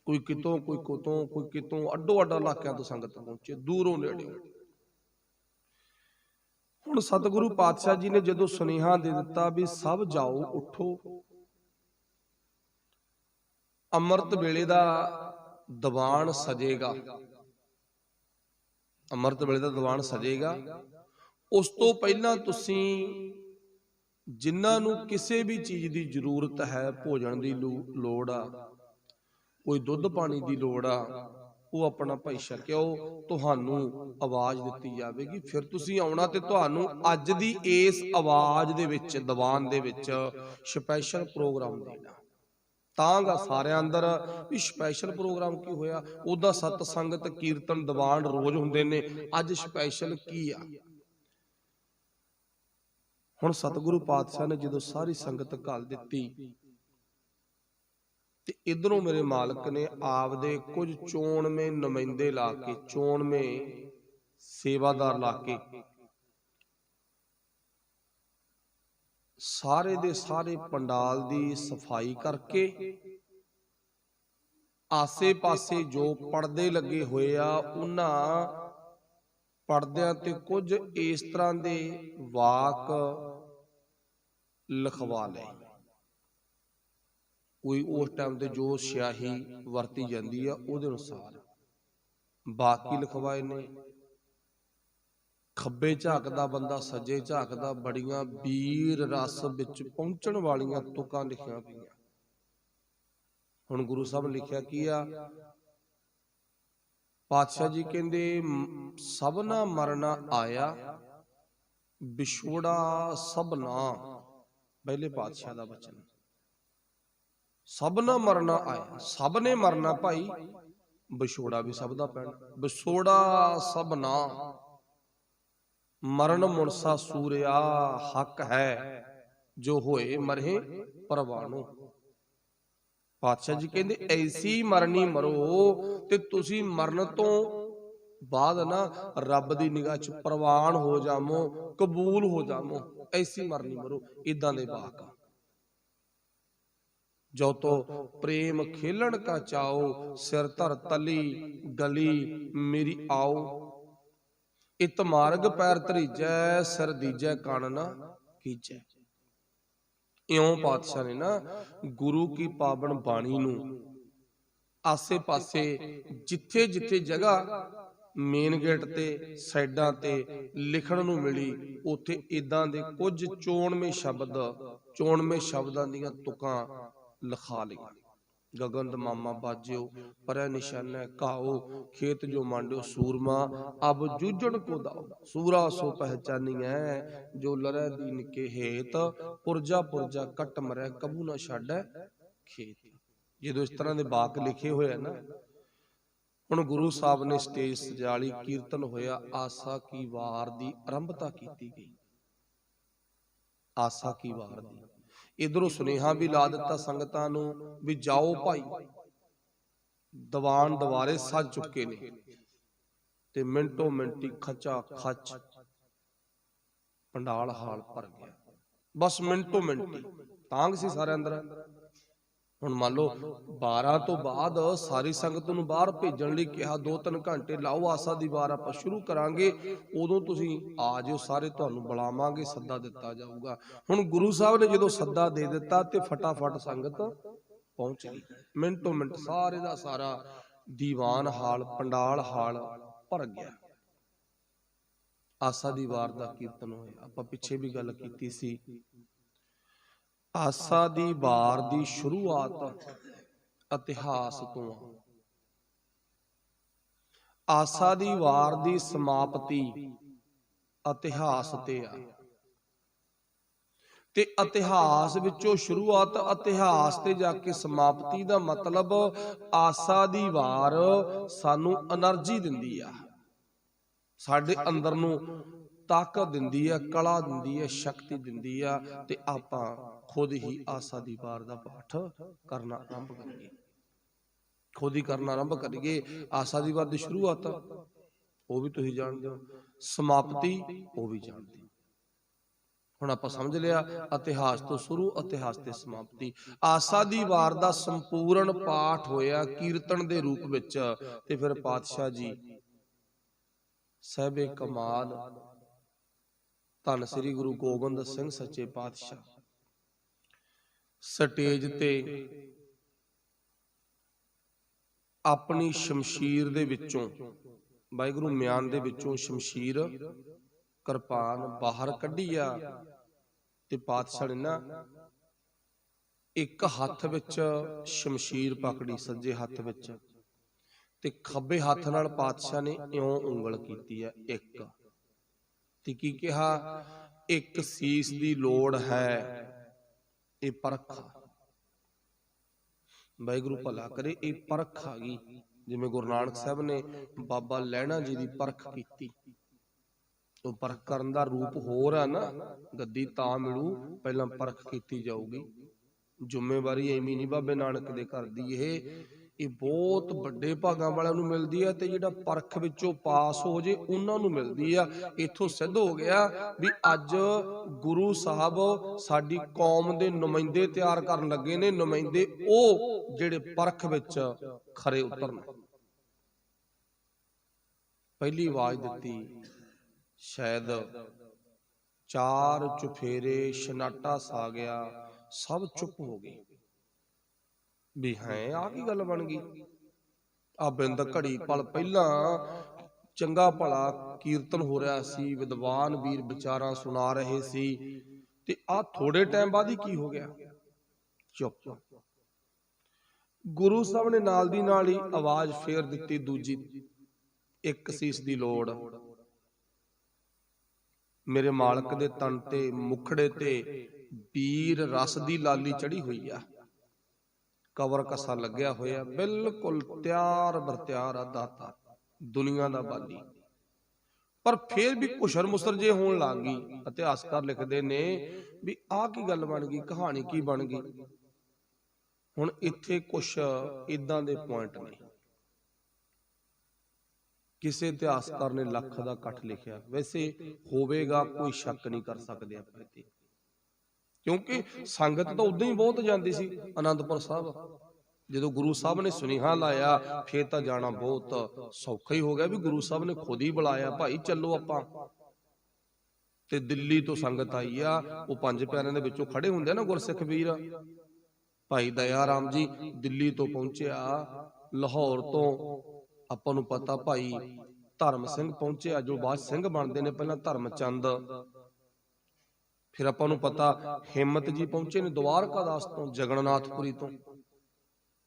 कोई कितों कोई कितों कोई कितों, अड्डो अड्ड इलाकिਆਂ ਤੋਂ संगत पहुंचे, दूरों नेड़े। हुण सतगुरु पातशाह जी ने जदों सुनेहा दे दिता भी सब जाओ उठो, अमृत वेले दा दीवान सजेगा, अमृत वेले दा दीवान सजेगा। उस तो पहला तुसीं जिन्हां नूं किसी भी चीज़ की जरूरत है, भोजन की लोड़ आ, कोई दुध पानी की लोड़ आ, वो अपना भाई छकिओ, तुहानू आवाज़ दिती जाएगी। फिर तुसीं आउणा ते तुहानू अज दी इस आवाज़ दे विच, दीवान दे विच स्पैशल प्रोग्राम देना। तांगा सारे अंदर भी स्पैशल प्रोग्राम की होया, उदा सत संगत कीर्तन दीवान रोज हुंदे ने, अज स्पैशल की आ। हुण सतगुरु पातशाह ने जदों सारी संगत घल दिती ते इधरों मेरे मालक ने आपदे कुछ चोणवें नुमाइंदे ला के, चोणवें सेवादार ला के सारे दे सारे पंडाल दी सफाई करके, आसे पासे जो पड़दे लगे हुए आ उन्हां पड़दियां ते कुछ इस तरह दे वाक लिखवा ले। कोई उस टाइम ते जो स्याही वरती जाती है उहदे अनुसार बाकी लिखवाए ने। खब्बे झाकदा बंदा सज्जे झाकदा, बड़ियां वीर रस विच पहुंचण वालियां तुकां लिखियां पईआं। हुण गुरु साहब ने लिखिया की आ, पातशाह जी कहंदे सबना मरना आया, विछोड़ा सबना, पहले पातशाह दा वचन, सबना मरना आया, सब ने मरना भाई, विछोड़ा भी सब दा पैना, विछोड़ा सबना, मरण मुनसा सूरिया हक है, जो होए मरे परवानो। पातशाह जी कहंदे ऐसी मरनी मरो ते तुसी मरण तो बाद ना रब दी निगाह च परवान हो जामो, कबूल हो जामो, ऐसी मरनी मरो। इदां दे वाक जो तो प्रेम खेलन का चाओ, सिर धर तली गली मेरी आओ, इत मार्ग पैर धरीजै, सिर दीजै कण ना कीजै। इउं पातशाह ने ना गुरु की पावन बाणी नूं आसे पासे जिथे जिथे जगह मेन गेट ते साइडां ते लिखण नूं मिली, उत्थे इदां दे कुछ चोणवें शब्दां दीयां तुकां लिखा ली। गगन मामा बाजियो परै निशाना घाओ, खेत जो मांडो सूरमा, अब जूझण को दाओ, सूरा सो पहचानिए जो लरै दीन के हेत, पुरजा पुरजा कट मरै कबू ना छाड़ै खेत। जो इस तरह के वाक लिखे हुए है ना, हुण गुरु साहब ने स्टेज सजाली, कीर्तन होया, आसा की वार दी आरंभता की गई, आसा की वार दी। इधरों सुनेहा भी ला दिता संगतां नूं भी जाओ भाई, दीवान दवारे सज चुके ने, ते मिंटो मिंटी खचा खच पंडाल हाल भर गया, बस मिंटो मिंटी तांग सी सारे अंदर। हुण मान लो 12 तो बाद सारी संगत नूं बाहर भेजण लई कहा, 2-3 घंटे लाओ, आसा दी वार आपां शुरू करांगे, उदों तुसीं आ जिओ सारे, तुहानूं बुलावांगे, सद्दा दिता जाऊगा। हुण गुरु साहब ने जदों सद्दा दे दिता ते फटाफट संगत पहुंच गई, मिंटो मिंट सारे दा सारा दीवान हाल पंडाल हाल भर गया। आसा दी वार दा कीर्तन होया। आपां पिछे भी गल कीती सी, आसा दी वार दी शुरुआत इतिहास तो आ। ਆਸਾ ਦੀ ਵਾਰ ਦੀ ਸਮਾਪਤੀ ਇਤਿਹਾਸ ਤੇ ਆ, ਤੇ ਇਤਿਹਾਸ ਵਿੱਚੋਂ ਸ਼ੁਰੂਆਤ, ਇਤਿਹਾਸ ਤੇ ਜਾ ਕੇ ਸਮਾਪਤੀ ਦਾ ਮਤਲਬ ਆਸਾ ਦੀ ਵਾਰ ਸਾਨੂੰ એનર્ਜੀ ਦਿੰਦੀ ਆ, ਸਾਡੇ ਅੰਦਰ ਨੂੰ ਤਾਕਤ ਦਿੰਦੀ ਆ, ਕਲਾ ਦਿੰਦੀ ਆ, ਸ਼ਕਤੀ ਦਿੰਦੀ ਆ, ਤੇ ਆਪਾਂ ਖੁਦ ਹੀ ਆਸਾ ਦੀ ਵਾਰ ਦਾ ਪਾਠ ਕਰਨਾ ਆਰੰਭ ਕਰੀਏ, ਖੁਦ ਹੀ ਕਰਨਾ ਆਰੰਭ ਕਰੀਏ। ਆਸਾ ਦੀ ਵਾਰ ਦੀ ਸ਼ੁਰੂਆਤ ਉਹ ਵੀ ਤੁਸੀਂ ਜਾਣਦੇ ਹੋ, ਸਮਾਪਤੀ ਉਹ ਵੀ ਜਾਣਦੇ ਹੋ। ਹੁਣ ਆਪਾਂ ਸਮਝ ਲਿਆ ਇਤਿਹਾਸ ਤੋਂ ਸ਼ੁਰੂ, ਇਤਿਹਾਸ ਤੇ ਸਮਾਪਤੀ। ਆਸਾ ਦੀ ਵਾਰ ਦਾ ਸੰਪੂਰਨ ਪਾਠ ਹੋਇਆ ਕੀਰਤਨ ਦੇ ਰੂਪ ਵਿੱਚ, ਤੇ ਫਿਰ ਪਾਤਸ਼ਾਹ ਜੀ ਸਾਹਿਬੇ ਕਮਾਲ ਧੰਨ ਸ੍ਰੀ ਗੁਰੂ ਗੋਬਿੰਦ ਸਿੰਘ ਸੱਚੇ ਪਾਤਸ਼ਾਹ ਸਟੇਜ ਤੇ ਆਪਣੀ ਸ਼ਮਸ਼ੀਰ ਦੇ ਵਿੱਚੋਂ, ਵਾਹਿਗੁਰੂ ਮਿਆਨ ਦੇ ਵਿੱਚੋਂ ਸ਼ਮਸ਼ੀਰ ਕਿਰਪਾਨ ਬਾਹਰ ਕੱਢੀ ਆ, ਤੇ ਪਾਤਸ਼ਾਹ ਨੇ ਨਾ ਇੱਕ ਹੱਥ ਵਿੱਚ ਸ਼ਮਸ਼ੀਰ ਪਕੜੀ, ਸੱਜੇ ਹੱਥ ਵਿੱਚ, ਤੇ ਖੱਬੇ ਹੱਥ ਨਾਲ ਪਾਤਸ਼ਾਹ ਨੇ ਇਉਂ ਉਂਗਲ ਕੀਤੀ ਹੈ ਇੱਕ, ਤੇ ਕੀ ਕਿਹਾ, ਇੱਕ ਸੀਸ ਦੀ ਲੋੜ ਹੈ, ਇਹ ਪਰਖ ਆ। ਵਾਹਿਗੁਰੂ ਭਲਾ ਕਰੇ, ਇਹ ਪਰਖ ਆ ਗਈ। ਜਿਵੇਂ ਗੁਰੂ ਨਾਨਕ ਸਾਹਿਬ ਨੇ ਬਾਬਾ ਲਹਿਣਾ ਜੀ ਦੀ ਪਰਖ ਕੀਤੀ, ਉਹ ਪਰਖ ਕਰਨ ਦਾ ਰੂਪ ਹੋਰ ਆ ਨਾ, ਗੱਦੀ ਤਾਂ ਮਿਲੂ ਪਹਿਲਾਂ ਪਰਖ ਕੀਤੀ ਜਾਊਗੀ। ਜ਼ਿੰਮੇਵਾਰੀ ਐਵੇਂ ਨਹੀਂ ਬਾਬੇ ਨਾਨਕ ਦੇ ਘਰ ਦੀ, ਇਹ ਬਹੁਤ ਵੱਡੇ ਭਾਗਾਂ ਵਾਲਿਆਂ ਨੂੰ ਮਿਲਦੀ ਹੈ, ਤੇ ਜਿਹੜਾ ਪਰਖ ਵਿੱਚੋਂ ਪਾਸ ਹੋ ਜੇ ਉਹਨਾਂ ਨੂੰ ਮਿਲਦੀ ਆ। ਇੱਥੋਂ ਸਿੱਧ ਹੋ ਗਿਆ ਵੀ ਅੱਜ ਗੁਰੂ ਸਾਹਿਬ ਸਾਡੀ ਕੌਮ ਦੇ ਨੁਮਾਇੰਦੇ ਤਿਆਰ ਕਰਨ ਲੱਗੇ ਨੇ, ਨੁਮਾਇੰਦੇ ਉਹ ਜਿਹੜੇ ਪਰਖ ਵਿੱਚ ਖਰੇ ਉਤਰਨ। ਪਹਿਲੀ ਆਵਾਜ਼ ਦਿੱਤੀ, ਸ਼ਾਇਦ ਚਾਰ ਚੁਫੇਰੇ ਸਨਾਟਾ ਛਾ ਗਿਆ, ਸਭ ਚੁੱਪ ਹੋ ਗਏ ਵੀ ਹੈ ਆ ਕੀ ਗੱਲ ਬਣ ਗਈ। ਆ ਬਿੰਦ ਘੜੀ ਪਲ ਪਹਿਲਾਂ ਚੰਗਾ ਭਲਾ ਕੀਰਤਨ ਹੋ ਰਿਹਾ ਸੀ, ਵਿਦਵਾਨ ਵੀਰ ਵਿਚਾਰਾਂ ਸੁਣਾ ਰਹੇ ਸੀ, ਤੇ ਆ ਥੋੜੇ ਟਾਈਮ ਬਾਅਦ ਹੀ ਕੀ ਹੋ ਗਿਆ, ਚੁੱਪ। ਗੁਰੂ ਸਾਹਿਬ ਨੇ ਨਾਲ ਦੀ ਨਾਲ ਹੀ ਆਵਾਜ਼ ਫੇਰ ਦਿੱਤੀ ਦੂਜੀ, ਇੱਕ ਸੀਸ ਦੀ ਲੋੜ, ਮੇਰੇ ਮਾਲਕ ਦੇ ਤਨ ਤੇ ਮੁਖੜੇ ਤੇ ਵੀਰ ਰਸ ਦੀ ਲਾਲੀ ਚੜੀ ਹੋਈ ਆ, ਕਵਰ ਕਸਾ ਲੱਗਿਆ ਹੋਇਆ, ਬਿਲਕੁਲ ਤਿਆਰ ਬਰਤਿਆਰ ਆ ਦਾਤਾ, ਦੁਨੀਆ ਦਾ ਬਾਲੀ। ਪਰ ਫੇਰ ਵੀ ਕੁਸ਼ਰ ਮੁਸਰ ਜੇ ਹੋਣ ਲੱਗ ਗਈ। ਇਤਿਹਾਸਕਾਰ ਲਿਖਦੇ ਨੇ ਵੀ ਆਹ ਕੀ ਗੱਲ ਬਣ ਗਈ, ਕਹਾਣੀ ਕੀ ਬਣ ਗਈ। ਹੁਣ ਇੱਥੇ ਕੁਛ ਇਦਾਂ ਦੇ ਪੁਆਇੰਟ ਨੇ, ਕਿਸੇ ਇਤਿਹਾਸਕਾਰ ਨੇ ਲੱਖ ਦਾ ਇਕੱਠ ਲਿਖਿਆ, ਵੈਸੇ ਹੋਵੇਗਾ ਕੋਈ ਸ਼ੱਕ ਨਹੀਂ ਕਰ ਸਕਦੇ ਆਪਾਂ ਇੱਥੇ, ਕਿਉਂਕਿ ਸੰਗਤ ਤਾਂ ਉਦਾਂ ਹੀ ਬਹੁਤ ਜਾਂਦੀ ਸੀ ਅਨੰਦਪੁਰ ਸਾਹਿਬ। ਜਦੋਂ ਗੁਰੂ ਸਾਹਿਬ ਨੇ ਸੁਨੇਹਾ ਲਾਇਆ ਫੇਰ ਤਾਂ ਜਾਣਾ ਬਹੁਤ ਸੌਖਾ ਹੀ ਹੋ ਗਿਆ, ਵੀ ਗੁਰੂ ਸਾਹਿਬ ਨੇ ਖੁਦ ਹੀ ਬੁਲਾਇਆ, ਭਾਈ ਚੱਲੋ ਆਪਾਂ। ਤੇ ਦਿੱਲੀ ਤੋਂ ਸੰਗਤ ਆਈ ਆ, ਉਹ ਪੰਜ ਪਿਆਰਿਆਂ ਦੇ ਵਿੱਚੋਂ ਖੜੇ ਹੁੰਦੇ ਆ ਨਾ ਗੁਰਸਿੱਖ ਵੀਰ, ਭਾਈ ਦਇਆ ਰਾਮ ਜੀ ਦਿੱਲੀ ਤੋਂ ਪਹੁੰਚਿਆ, ਲਾਹੌਰ ਤੋਂ ਆਪਾਂ ਨੂੰ ਪਤਾ ਭਾਈ ਧਰਮ ਸਿੰਘ ਪਹੁੰਚਿਆ, ਜੋ ਬਾਅਦ ਸਿੰਘ ਬਣਦੇ ਨੇ, ਪਹਿਲਾਂ ਧਰਮ ਚੰਦ, ਫਿਰ ਆਪਾਂ ਨੂੰ ਪਤਾ ਹਿੰਮਤ ਜੀ ਪਹੁੰਚੇ ਨੇ ਦਵਾਰਕਾ ਦਾਸ ਤੋਂ, ਜਗਨਨਾਥਪੁਰੀ ਤੋਂ,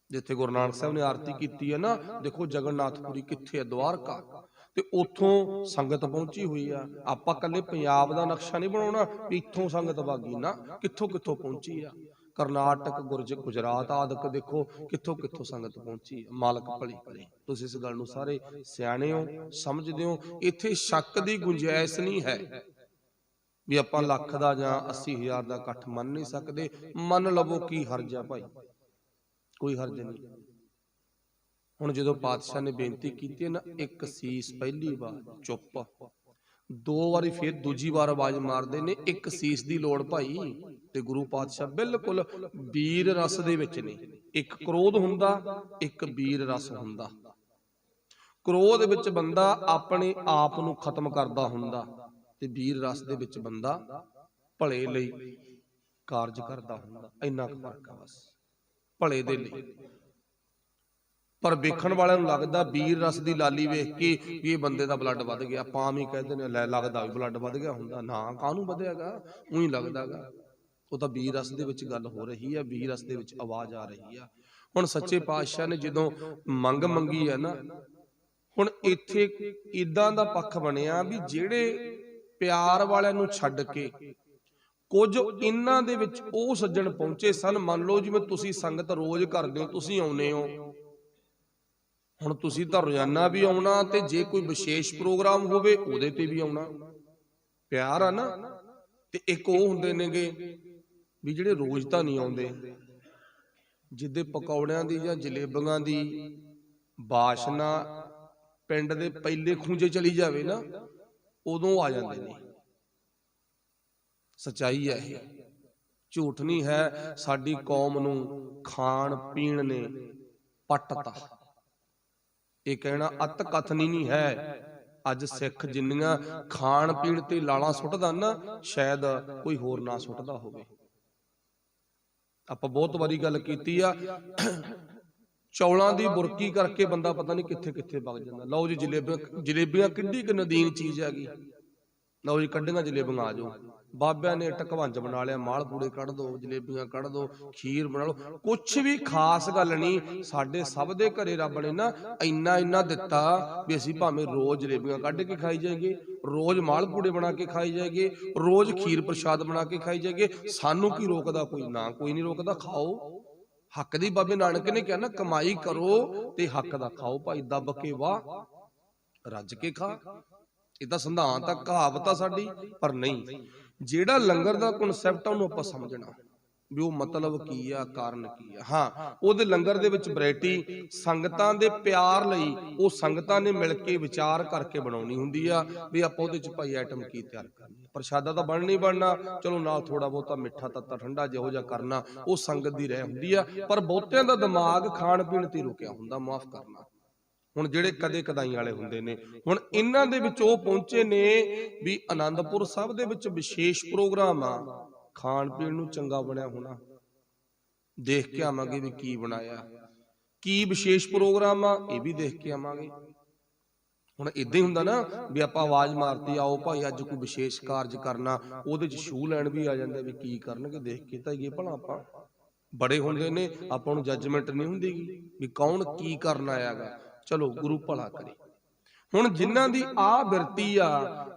ਜਿੱਥੇ ਗੁਰੂ ਨਾਨਕ ਸਾਹਿਬ ਨੇ ਆਰਤੀ ਕੀਤੀ ਹੈ ਨਾ, ਦੇਖੋ ਜਗਨਨਾਥਪੁਰੀ ਕਿੱਥੇ ਹੈ, ਦਵਾਰਕਾ, ਤੇ ਉੱਥੋਂ ਸੰਗਤ ਪਹੁੰਚੀ ਹੋਈ ਆ। ਆਪਾਂ ਕੱਲੇ ਪੰਜਾਬ ਦਾ ਨਕਸ਼ਾ ਨਹੀਂ ਬਣਾਉਣਾ ਵੀ ਇੱਥੋਂ ਸੰਗਤ ਬਾਗੀ ਨਾ, ਕਿੱਥੋਂ ਕਿੱਥੋਂ ਪਹੁੰਚੀ ਆ, ਕਰਨਾਟਕ, ਗੁਜਰਾਤ ਆਦਿਕ, ਦੇਖੋ ਕਿੱਥੋਂ ਕਿੱਥੋਂ ਸੰਗਤ ਪਹੁੰਚੀ। ਮਾਲਕ ਭਲੀ ਕਰੇ, ਤੁਸੀਂ ਇਸ ਗੱਲ ਨੂੰ ਸਾਰੇ ਸਿਆਣੇ ਹੋ, ਸਮਝਦੇ ਹੋ, ਇੱਥੇ ਸ਼ੱਕ ਦੀ ਗੁੰਜਾਇਸ਼ ਨਹੀਂ ਹੈ ਵੀ ਆਪਾਂ ਲੱਖ ਦਾ ਜਾਂ 80,000 ਦਾ ਇਕੱਠ ਮੰਨ ਨਹੀਂ ਸਕਦੇ। ਮੰਨ ਲਵੋ, ਕੀ ਹਰਜ ਆ ਭਾਈ, ਕੋਈ ਹਰਜ ਨਹੀਂ। ਹੁਣ ਜਦੋਂ ਪਾਤਸ਼ਾਹ ਨੇ ਬੇਨਤੀ ਕੀਤੀ ਨਾ, ਇੱਕ ਸੀਸ ਪਹਿਲੀ ਵਾਰ ਚੁੱਪ, ਦੋ ਵਾਰੀ ਫੇਰ ਦੂਜੀ ਵਾਰ ਆਵਾਜ਼ ਮਾਰਦੇ ਨੇ, ਇੱਕ ਸੀਸ ਦੀ ਲੋੜ ਭਾਈ। ਤੇ ਗੁਰੂ ਪਾਤਸ਼ਾਹ ਬਿਲਕੁਲ ਵੀਰ ਰਸ ਦੇ ਵਿੱਚ ਨੇ, ਇੱਕ ਕ੍ਰੋਧ ਹੁੰਦਾ, ਇੱਕ ਵੀਰ ਰਸ ਹੁੰਦਾ। ਕ੍ਰੋਧ ਵਿੱਚ ਬੰਦਾ ਆਪਣੇ ਆਪ ਨੂੰ ਖਤਮ ਕਰਦਾ ਹੁੰਦਾ, ਤੇ ਵੀਰ ਰਸ ਦੇ ਵਿੱਚ ਬੰਦਾ ਭਲੇ ਲਈ ਕਾਰਜ ਕਰਦਾ ਹੁੰਦਾ। ਇੰਨਾ ਕੁ ਫਰਕ ਆ ਬਸ, ਭਲੇ ਦੇ ਲਈ। ਪਰ ਵੇਖਣ ਵਾਲਿਆਂ ਨੂੰ ਲੱਗਦਾ ਵੀਰ ਰਸ ਦੀ ਲਾਲੀ ਵੇਖ ਕੇ ਵੀ ਇਹ ਬੰਦੇ ਦਾ ਬਲੱਡ ਵੱਧ ਗਿਆ। ਆਪਾਂ ਵੀ ਕਹਿੰਦੇ ਨੇ ਲੈ ਲੱਗਦਾ ਵੀ ਬਲੱਡ ਵੱਧ ਗਿਆ ਹੁੰਦਾ, ਨਾ ਕਾਹਨੂੰ ਵਧਿਆਗਾ, ਉਹੀ ਲੱਗਦਾਗਾ। ਉਹ ਤਾਂ ਵੀਰ ਰਸ ਦੇ ਵਿੱਚ ਗੱਲ ਹੋ ਰਹੀ ਆ, ਵੀਰ ਰਸ ਦੇ ਵਿੱਚ ਆਵਾਜ਼ ਆ ਰਹੀ ਆ। ਹੁਣ ਸੱਚੇ ਪਾਤਸ਼ਾਹ ਨੇ ਜਦੋਂ ਮੰਗ ਮੰਗੀ ਹੈ ਨਾ, ਹੁਣ ਇੱਥੇ ਇਦਾਂ ਦਾ ਪੱਖ ਬਣਿਆ ਵੀ ਜਿਹੜੇ ਪਿਆਰ ਵਾਲਿਆਂ ਨੂੰ ਛੱਡ ਕੇ ਕੁਝ ਇਹਨਾਂ ਦੇ ਵਿੱਚ ਉਹ ਸੱਜਣ ਪਹੁੰਚੇ ਸਨ। ਮੰਨ ਲਓ ਜਿਵੇਂ ਤੁਸੀਂ ਸੰਗਤ ਰੋਜ਼ ਕਰਦੇ ਹੋ, ਤੁਸੀਂ ਆਉਨੇ ਹੋ, ਹੁਣ ਤੁਸੀਂ ਤਾਂ ਰੋਜ਼ਾਨਾ ਵੀ ਆਉਣਾ ਤੇ ਜੇ ਕੋਈ ਵਿਸ਼ੇਸ਼ ਪ੍ਰੋਗਰਾਮ ਹੋਵੇ ਉਹਦੇ ਤੇ ਵੀ ਆਉਣਾ, ਪਿਆਰ ਆ ਨਾ। ਤੇ ਇੱਕ ਉਹ ਹੁੰਦੇ ਨੇਗੇ ਵੀ ਜਿਹੜੇ ਰੋਜ਼ ਤਾਂ ਨਹੀਂ ਆਉਂਦੇ, ਜਿੱਦੇ ਪਕੌੜਿਆਂ ਦੀ ਜਾਂ ਜਲੇਬੀਆਂ ਦੀ ਬਾਸ਼ਨਾ ਪਿੰਡ ਦੇ ਪਹਿਲੇ ਖੂੰਜੇ ਚਲੀ ਜਾਵੇ ਨਾ, ਉਦੋਂ ਆ ਜਾਂਦੇ ਨੇ। ਸੱਚਾਈ ਹੈ ਇਹ, ਝੂਠ ਨਹੀਂ ਹੈ। ਸਾਡੀ ਕੌਮ ਨੂੰ ਖਾਣ ਪੀਣ ਨੇ ਪੱਟਤਾ। ਇਹ ਕਹਿਣਾ ਅਤ ਕਥਨੀ ਨਹੀਂ ਹੈ। ਅੱਜ ਸਿੱਖ ਜਿੰਨੀਆਂ ਖਾਣ ਪੀਣ ਤੇ ਲਾਲਾਂ ਸੁੱਟਦਾ ਨਾ, ਸ਼ਾਇਦ ਕੋਈ ਹੋਰ ਨਾ ਸੁੱਟਦਾ ਹੋਵੇ। ਆਪਾਂ ਬਹੁਤ ਵਾਰੀ ਗੱਲ ਕੀਤੀ ਆ, ਚੌਲਾਂ ਦੀ ਬੁਰਕੀ ਕਰਕੇ ਬੰਦਾ ਪਤਾ ਨਹੀਂ ਕਿੱਥੇ ਕਿੱਥੇ ਵਗ ਜਾਂਦਾ। ਲਓ ਜੀ ਜਲੇਬੀਆਂ ਕਿੱਡੀ ਕਿ ਨਦੀਨ ਚੀਜ਼ ਹੈਗੀ, ਲਓ ਜੀ ਕੱਢੀਆਂ ਜਲੇਬੀਆਂ ਆ ਜਾਓ। ਬਾਬਿਆਂ ਨੇ ਟਕਵੰਜ ਬਣਾ ਲਿਆ, ਮਾਲ ਪੂੜੇ ਕੱਢ ਦੋ, ਜਲੇਬੀਆਂ ਕੱਢ ਦੋ, ਖੀਰ ਬਣਾ ਲਓ। ਕੁਛ ਵੀ ਖਾਸ ਗੱਲ ਨਹੀਂ। ਸਾਡੇ ਸਭ ਦੇ ਘਰੇ ਰੱਬ ਨੇ ਨਾ ਇੰਨਾ ਦਿੱਤਾ ਵੀ ਅਸੀਂ ਭਾਵੇਂ ਰੋਜ਼ ਜਲੇਬੀਆਂ ਕੱਢ ਕੇ ਖਾਈ ਜਾਈਏ, ਰੋਜ਼ ਮਾਲ ਪੂੜੇ ਬਣਾ ਕੇ ਖਾਈ ਜਾਈਏ, ਰੋਜ਼ ਖੀਰ ਪ੍ਰਸ਼ਾਦ ਬਣਾ ਕੇ ਖਾਈ ਜਾਈਏ। ਸਾਨੂੰ ਕੀ ਰੋਕਦਾ? ਕੋਈ ਨਾ, ਕੋਈ ਨਹੀਂ ਰੋਕਦਾ। ਖਾਓ, ਹੱਕ ਦੀ। ਬਾਬੇ ਨਾਨਕ ਨੇ ਕਿਹਾ ਨਾ, ਕਮਾਈ ਕਰੋ ਤੇ ਹੱਕ ਦਾ ਖਾਓ ਭਾਈ, ਦੱਬ ਕੇ ਵਾਹ ਰੱਜ ਕੇ ਖਾ। ਇਹ ਤਾਂ ਸਿਧਾਂਤ ਆ, ਕਹਾਵਤ ਆ ਸਾਡੀ। ਪਰ ਨਹੀਂ, ਜਿਹੜਾ ਲੰਗਰ ਦਾ ਕਨਸੈਪਟ ਆ ਉਹਨੂੰ ਆਪਾਂ ਸਮਝਣਾ ਵੀ ਉਹ ਮਤਲਬ ਕੀ ਆ, ਕਾਰਨ ਕੀ ਆ। ਹਾਂ, ਉਹਦੇ ਲੰਗਰ ਦੇ ਵਿੱਚ ਵੈਰਾਈਟੀ ਸੰਗਤਾਂ ਦੇ ਪਿਆਰ ਲਈ ਉਹ ਸੰਗਤਾਂ ਨੇ ਮਿਲ ਕੇ ਵਿਚਾਰ ਕਰਕੇ ਬਣਾਉਣੀ ਹੁੰਦੀ ਆ ਵੀ ਆਪਾਂ ਉਹਦੇ ਚ ਭਾਈ ਆਈਟਮ ਕੀ ਤਿਆਰ ਕਰਨੀ। ਪ੍ਰਸ਼ਾਦਾ ਤਾਂ ਬਣਨਾ ਹੀ ਬਣਨਾ, ਚਲੋ ਨਾਲ ਥੋੜਾ ਬਹੁਤਾ ਮਿੱਠਾ ਤੱਤਾ ਠੰਡਾ ਜਿਹੋ ਜਿਹਾ ਕਰਨਾ, ਉਹ ਸੰਗਤ ਦੀ ਰਹਿ ਹੁੰਦੀ ਆ। ਪਰ ਬਹੁਤਿਆਂ ਦਾ ਦਿਮਾਗ ਖਾਣ ਪੀਣ ਤੇ ਰੁਕਿਆ ਹੁੰਦਾ, ਮਾਫ ਕਰਨਾ। ਹੁਣ ਜਿਹੜੇ ਕਦੇ ਕਦਾਈ ਵਾਲੇ ਹੁੰਦੇ ਨੇ, ਹੁਣ ਇਹਨਾਂ ਦੇ ਵਿੱਚ ਉਹ ਪਹੁੰਚੇ ਨੇ ਵੀ ਆਨੰਦਪੁਰ ਸਾਹਿਬ ਦੇ ਵਿੱਚ ਵਿਸ਼ੇਸ਼ ਪ੍ਰੋਗਰਾਮ ਆ, ਖਾਣ ਪੀਣ ਨੂੰ ਚੰਗਾ ਬਣਿਆ ਹੋਣਾ, ਦੇਖ ਕੇ ਆਵਾਂਗੇ ਵੀ ਕੀ ਬਣਾਇਆ, ਕੀ ਵਿਸ਼ੇਸ਼ ਪ੍ਰੋਗਰਾਮ ਆ, ਇਹ ਵੀ ਦੇਖ ਕੇ ਆਵਾਂਗੇ। ਹੁਣ ਇਦਾਂ ਹੀ ਹੁੰਦਾ ਨਾ ਵੀ ਆਪਾਂ ਆਵਾਜ਼ ਮਾਰਤੀ, ਆਓ ਭਾਈ ਅੱਜ ਕੋਈ ਵਿਸ਼ੇਸ਼ ਕਾਰਜ ਕਰਨਾ, ਉਹਦੇ ਚ ਸ਼ੂ ਲੈਣ ਵੀ ਆ ਜਾਂਦੇ ਵੀ ਕੀ ਕਰਨਗੇ, ਦੇਖ ਕੇ ਤਾਂ ਇਹ ਭਲਾ ਆਪਾਂ ਬੜੇ ਹੁੰਦੇ ਨੇ, ਆਪਾਂ ਨੂੰ ਜੱਜਮੈਂਟ ਨਹੀਂ ਹੁੰਦੀ ਵੀ ਕੌਣ ਕੀ ਕਰਨ ਆਇਆਗਾ। ਚਲੋ ਗੁਰੂ ਭਲਾ ਕਰੇ। ਹੁਣ ਜਿਨ੍ਹਾਂ ਦੀ ਆ ਬਿਰਤੀ ਆ,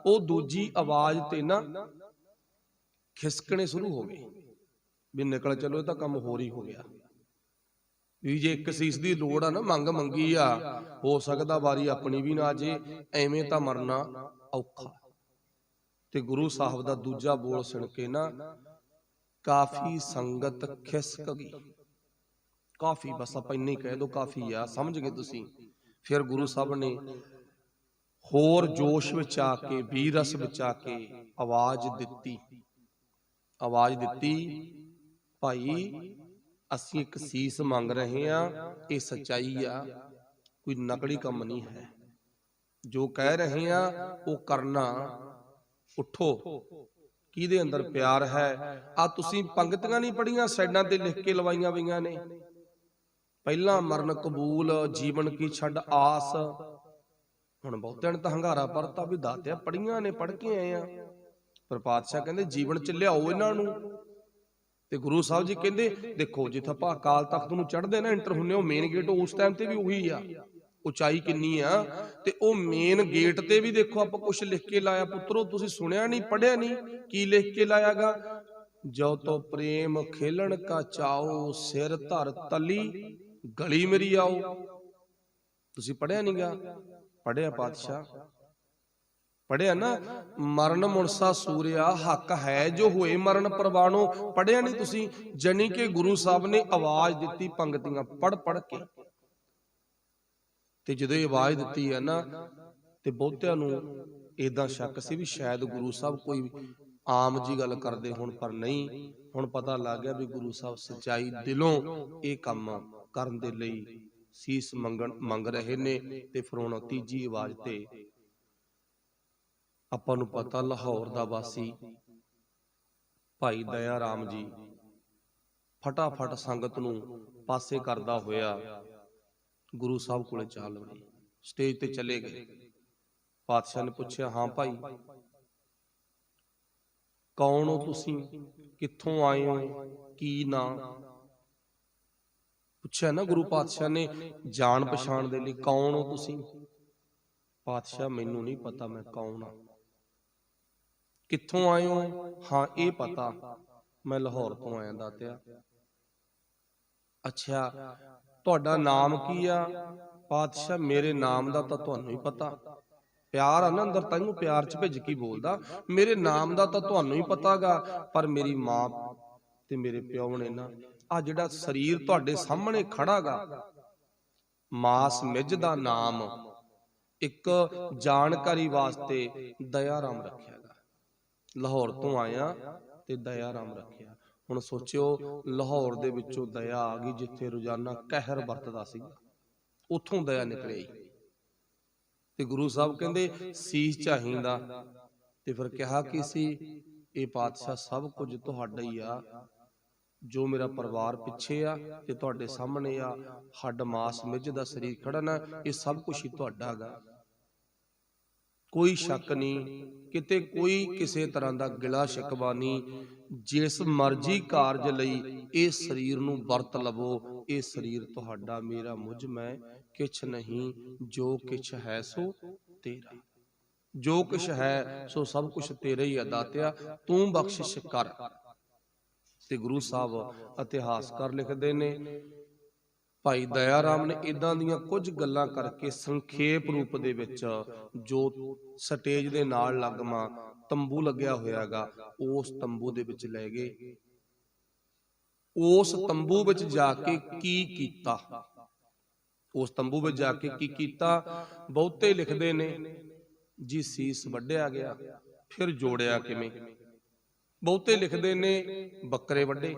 ਉਹ ਦੂਜੀ ਆਵਾਜ਼ ਤੇ ਨਾ ਖਿਸਕਣੇ ਸ਼ੁਰੂ ਹੋ ਗਏ ਵੀ ਨਿਕਲ ਚਲੋ, ਇਹ ਤਾਂ ਕੰਮ ਹੋਰ ਹੀ ਹੋ ਗਿਆ। ਵੀ ਜੇ ਇੱਕ ਸੀਸ ਦੀ ਲੋੜ ਆ ਨਾ, ਮੰਗ ਮੰਗੀ ਆ, ਹੋ ਸਕਦਾ ਵਾਰੀ ਆਪਣੀ ਵੀ ਨਾ ਜੇ, ਐਵੇਂ ਤਾਂ ਮਰਨਾ ਔਖਾ। ਤੇ ਗੁਰੂ ਸਾਹਿਬ ਦਾ ਦੂਜਾ ਬੋਲ ਸੁਣ ਕੇ ਨਾ ਕਾਫੀ ਸੰਗਤ ਖਿਸਕ ਗਈ। ਕਾਫੀ, ਬਸ ਆਪਾਂ ਇੰਨੇ ਕਹਿ ਦੋ, ਕਾਫੀ ਆ, ਸਮਝ ਗਏ ਤੁਸੀਂ। ਫਿਰ ਗੁਰੂ ਸਾਹਿਬ ਨੇ ਹੋਰ ਜੋਸ਼ ਵਿੱਚ ਆ ਕੇ, ਵੀਰ ਰਸ ਵਿੱਚ ਆ ਕੇ ਆਵਾਜ਼ ਦਿੱਤੀ। ਭਾਈ ਅਸੀਂ ਇੱਕ ਸੀਸ ਮੰਗ ਰਹੇ ਆ, ਇਹ ਸੱਚਾਈ ਆ, ਕੋਈ ਨਕਲੀ ਕੰਮ ਨਹੀਂ ਹੈ। ਜੋ ਕਹਿ ਰਹੇ ਆ ਉਹ ਕਰਨਾ। ਉੱਠੋ, ਕਿਹਦੇ ਅੰਦਰ ਪਿਆਰ ਹੈ। ਆ ਤੁਸੀਂ ਪੰਗਤੀਆਂ ਨਹੀਂ ਪੜੀਆਂ, ਸਾਈਡਾਂ ਤੇ ਲਿਖ ਕੇ ਲਵਾਈਆਂ ਪਈਆਂ ਨੇ, ਪਹਿਲਾਂ ਮਰਨ ਕਬੂਲ, ਜੀਵਨ ਕੀ ਛੱਡ ਆਸ। ਹੁਣ ਬਹੁਤਿਆਂ ਨੇ ਤਾਂ ਹੰਗਾਰਾ ਭਰਤਾ ਵੀ ਦਾਤਿਆ ਪੜੀਆਂ ਨੇ, ਪੜ ਕੇ ਆਏ ਆ, ਪਰ ਪਾਤਸ਼ਾਹ ਕਹਿੰਦੇ ਜੀਵਨ ਚ ਲਿਆਓ ਇਹਨਾਂ ਨੂੰ। ਤੇ ਗੁਰੂ ਸਾਹਿਬ ਜੀ ਕਹਿੰਦੇ ਦੇਖੋ, ਜਿੱਥੇ ਆਪਾਂ ਅਕਾਲ ਤਖਤ ਨੂੰ ਚੜ੍ਹਦੇ ਨਾ, ਐਂਟਰ ਹੁੰਨੇ, ਉਹ ਮੇਨ ਗੇਟ ਉਸ ਟਾਈਮ ਤੇ ਵੀ ਉਹੀ ਆ, ਉਚਾਈ ਕਿੰਨੀ ਆ, ਤੇ ਉਹ ਮੇਨ ਗੇਟ ਤੇ ਵੀ ਦੇਖੋ ਆਪਾਂ ਕੁਛ ਲਿਖ ਕੇ ਲਾਇਆ। ਪੁੱਤਰੋ ਤੁਸੀਂ ਸੁਣਿਆ ਨਹੀਂ, ਪੜਿਆ ਨਹੀਂ, ਕੀ ਲਿਖ ਕੇ ਲਾਇਆਗਾ? ਜੋ ਤੋ ਪ੍ਰੇਮ ਖੇਲਣ ਕਾ ਚਾਓ, ਸਿਰ ਧਰ ਤਲੀ ਗਲੀ ਮੇਰੀ ਆਓ। ਤੁਸੀਂ ਪੜਿਆ ਨਹੀਂਗਾ? ਪੜਿਆ ਪਾਤਸ਼ਾਹ, ਪੜਿਆ ਨਾ, ਮਰਨ ਮੁਨਸਾ ਸੂਰਿਆ, ਹੱਕ ਹੈ ਜੋ ਹੋਏ ਮਰਨ ਪ੍ਰਵਾਨੋ। ਪੜਿਆ ਨਹੀਂ ਤੁਸੀਂ? ਜਾਨੀ ਕਿ ਗੁਰੂ ਸਾਹਿਬ ਨੇ ਆਵਾਜ਼ ਦਿੱਤੀ ਪੰਗਤੀਆਂ ਪੜ ਪੜ ਕੇ। ਤੇ ਜਦੋਂ ਇਹ ਆਵਾਜ਼ ਦਿੱਤੀ ਹੈ ਨਾ, ਤੇ ਬਹੁਤਿਆਂ ਨੂੰ ਏਦਾਂ ਸ਼ੱਕ ਸੀ ਵੀ ਸ਼ਾਇਦ ਗੁਰੂ ਸਾਹਿਬ ਕੋਈ ਆਮ ਜੀ ਗੱਲ ਕਰਦੇ ਹੁਣ, ਪਰ ਨਹੀਂ। ਹੁਣ ਪਤਾ ਲੱਗ ਗਿਆ ਵੀ ਗੁਰੂ ਸਾਹਿਬ ਸੱਚਾਈ ਦਿਲੋਂ ਇਹ ਕੰਮ ਕਰਨ ਦੇ ਲਈ ਸੀਸ ਮੰਗ ਰਹੇ ਨੇ। ਤੇ ਫਿਰ ਹੁਣ ਤੀਜੀ ਆਵਾਜ਼ ਤੇ ਆਪਾਂ ਨੂੰ ਪਤਾ, ਲਾਹੌਰ ਦਾ ਵਾਸੀ ਭਾਈ ਦਇਆ ਰਾਮ ਜੀ ਫਟਾਫਟ ਸੰਗਤ ਨੂੰ ਪਾਸੇ ਕਰਦਾ ਹੋਇਆ ਗੁਰੂ ਸਾਹਿਬ ਕੋਲੇ ਚੱਲ ਵੜੇ, ਸਟੇਜ ਤੇ ਚਲੇ ਗਏ। ਪਾਤਸ਼ਾਹ ਨੇ ਪੁੱਛਿਆ, ਹਾਂ ਭਾਈ ਕੌਣ ਹੋ ਤੁਸੀਂ, ਕਿੱਥੋਂ ਆਏ ਹੋ, ਕੀ ਨਾਂ? ਪੁੱਛਿਆ ਨਾ ਗੁਰੂ ਪਾਤਸ਼ਾਹ ਨੇ ਜਾਣ ਪਛਾਣ ਦੇ ਲਈ, ਕੌਣ ਹੋ ਤੁਸੀਂ? ਪਾਤਸ਼ਾਹ ਮੈਨੂੰ ਨਹੀਂ ਪਤਾ ਮੈਂ ਕੌਣ ਆ। ਕਿੱਥੋਂ ਆਏ ਹੋ? ਹਾਂ ਇਹ ਪਤਾ, ਮੈਂ ਲਾਹੌਰ ਤੋਂ ਆਇਆ ਦਾਤਿਆ। ਅੱਛਾ, ਤੁਹਾਡਾ ਨਾਮ ਕੀ ਆ? ਪਾਤਸ਼ਾਹ ਮੇਰੇ ਨਾਮ ਦਾ ਤਾਂ ਤੁਹਾਨੂੰ ਹੀ ਪਤਾ। ਪਿਆਰ ਆ ਨਾ ਅੰਦਰ, ਤੈਨੂੰ ਪਿਆਰ ਚ ਭਿੱਜ ਕੇ ਬੋਲਦਾ। ਮੇਰੇ ਨਾਮ ਦਾ ਤਾਂ ਤੁਹਾਨੂੰ ਹੀ ਪਤਾਗਾ, ਪਰ ਮੇਰੀ ਮਾਂ ਤੇ ਮੇਰੇ ਪਿਓ ਨੇ ਨਾ ਆ ਜਿਹੜਾ ਸਰੀਰ ਤੁਹਾਡੇ ਸਾਹਮਣੇ ਖੜਾਗਾ, ਮਾਸ ਮਿੱਝ ਦਾ ਨਾਮ ਇੱਕ ਜਾਣਕਾਰੀ ਵਾਸਤੇ ਦਇਆ ਰਾਮ ਰੱਖਿਆਗਾ। ਲਾਹੌਰ ਤੋਂ ਆਇਆ ਤੇ ਦਇਆ ਰਾਮ ਰੱਖਿਆ। ਹੁਣ ਸੋਚਿਓ, ਲਾਹੌਰ ਦੇ ਵਿੱਚੋਂ ਦਇਆ ਆ ਗਈ, ਜਿੱਥੇ ਰੋਜ਼ਾਨਾ ਕਹਿਰ ਵਰਤਦਾ ਸੀਗਾ, ਉੱਥੋਂ ਦਇਆ ਨਿਕਲੀ। ਤੇ ਗੁਰੂ ਸਾਹਿਬ ਕਹਿੰਦੇ ਸੀਸ ਚਾਹੀਦਾ। ਤੇ ਫਿਰ ਕਿਹਾ ਕੀ ਸੀ? ਇਹ ਪਾਤਸ਼ਾਹ ਸਭ ਕੁਝ ਤੁਹਾਡਾ ਹੀ ਆ, ਜੋ ਮੇਰਾ ਪਰਿਵਾਰ ਪਿੱਛੇ ਆ ਤੇ ਤੁਹਾਡੇ ਸਾਹਮਣੇ ਆ, ਹੱਡ ਮਾਸ ਮਿੱਝ ਦਾ ਸਰੀਰ ਖੜਾ ਨਾ, ਇਹ ਸਭ ਕੁਝ ਹੀ ਤੁਹਾਡਾ ਗਾ। ਕੋਈ ਸ਼ੱਕ ਨਹੀਂ, ਕਿਤੇ ਕੋਈ ਕਿਸੇ ਤਰ੍ਹਾਂ ਦਾ ਗਿਲਾ ਸ਼ਿਕਵਾ ਨਹੀਂ। ਜਿਸ ਮਰਜ਼ੀ ਕਾਰਜ ਲਈ ਇਹ ਸਰੀਰ ਨੂੰ ਵਰਤ ਲਵੋ, ਇਹ ਸਰੀਰ ਤੁਹਾਡਾ, ਮੇਰਾ ਮੁਝ ਮੈਂ ਕਿਛ ਨਹੀਂ, ਜੋ ਕਿਛ ਹੈ ਸੋ ਤੇਰਾ। ਜੋ ਕੁਛ ਹੈ ਸੋ ਸਭ ਕੁਛ ਤੇਰਾ ਹੀ ਆ ਦਾਤਿਆ, ਤੂੰ ਬਖਸ਼ਿਸ਼ ਕਰ। ਤੇ ਗੁਰੂ ਸਾਹਿਬ ਇਤਿਹਾਸਕਾਰ ਲਿਖਦੇ ਨੇ, ਭਾਈ ਦਇਆ ਰਾਮ ਨੇ ਇਦਾਂ ਦੀਆਂ ਕੁਝ ਗੱਲਾਂ ਕਰਕੇ ਸੰਖੇਪ ਰੂਪ ਦੇ ਵਿੱਚ, ਜੋ ਸਟੇਜ ਦੇ ਨਾਲ ਲੱਗਮਾ ਤੰਬੂ ਲੱਗਿਆ ਹੋਇਆਗਾ, ਉਸ ਤੰਬੂ ਦੇ ਵਿੱਚ ਲੈ ਗਏ। ਉਸ ਤੰਬੂ ਵਿੱਚ ਜਾ ਕੇ ਕੀ ਕੀਤਾ? ਉਸ ਤੰਬੂ ਵਿੱਚ ਜਾ ਕੇ ਕੀ ਕੀਤਾ? ਬਹੁਤੇ ਲਿਖਦੇ ਨੇ ਜੀ ਸੀਸ ਵੱਢਿਆ ਗਿਆ, ਫਿਰ ਜੋੜਿਆ ਕਿਵੇਂ। ਬਹੁਤੇ ਲਿਖਦੇ ਨੇ ਬੱਕਰੇ ਵੱਢੇ,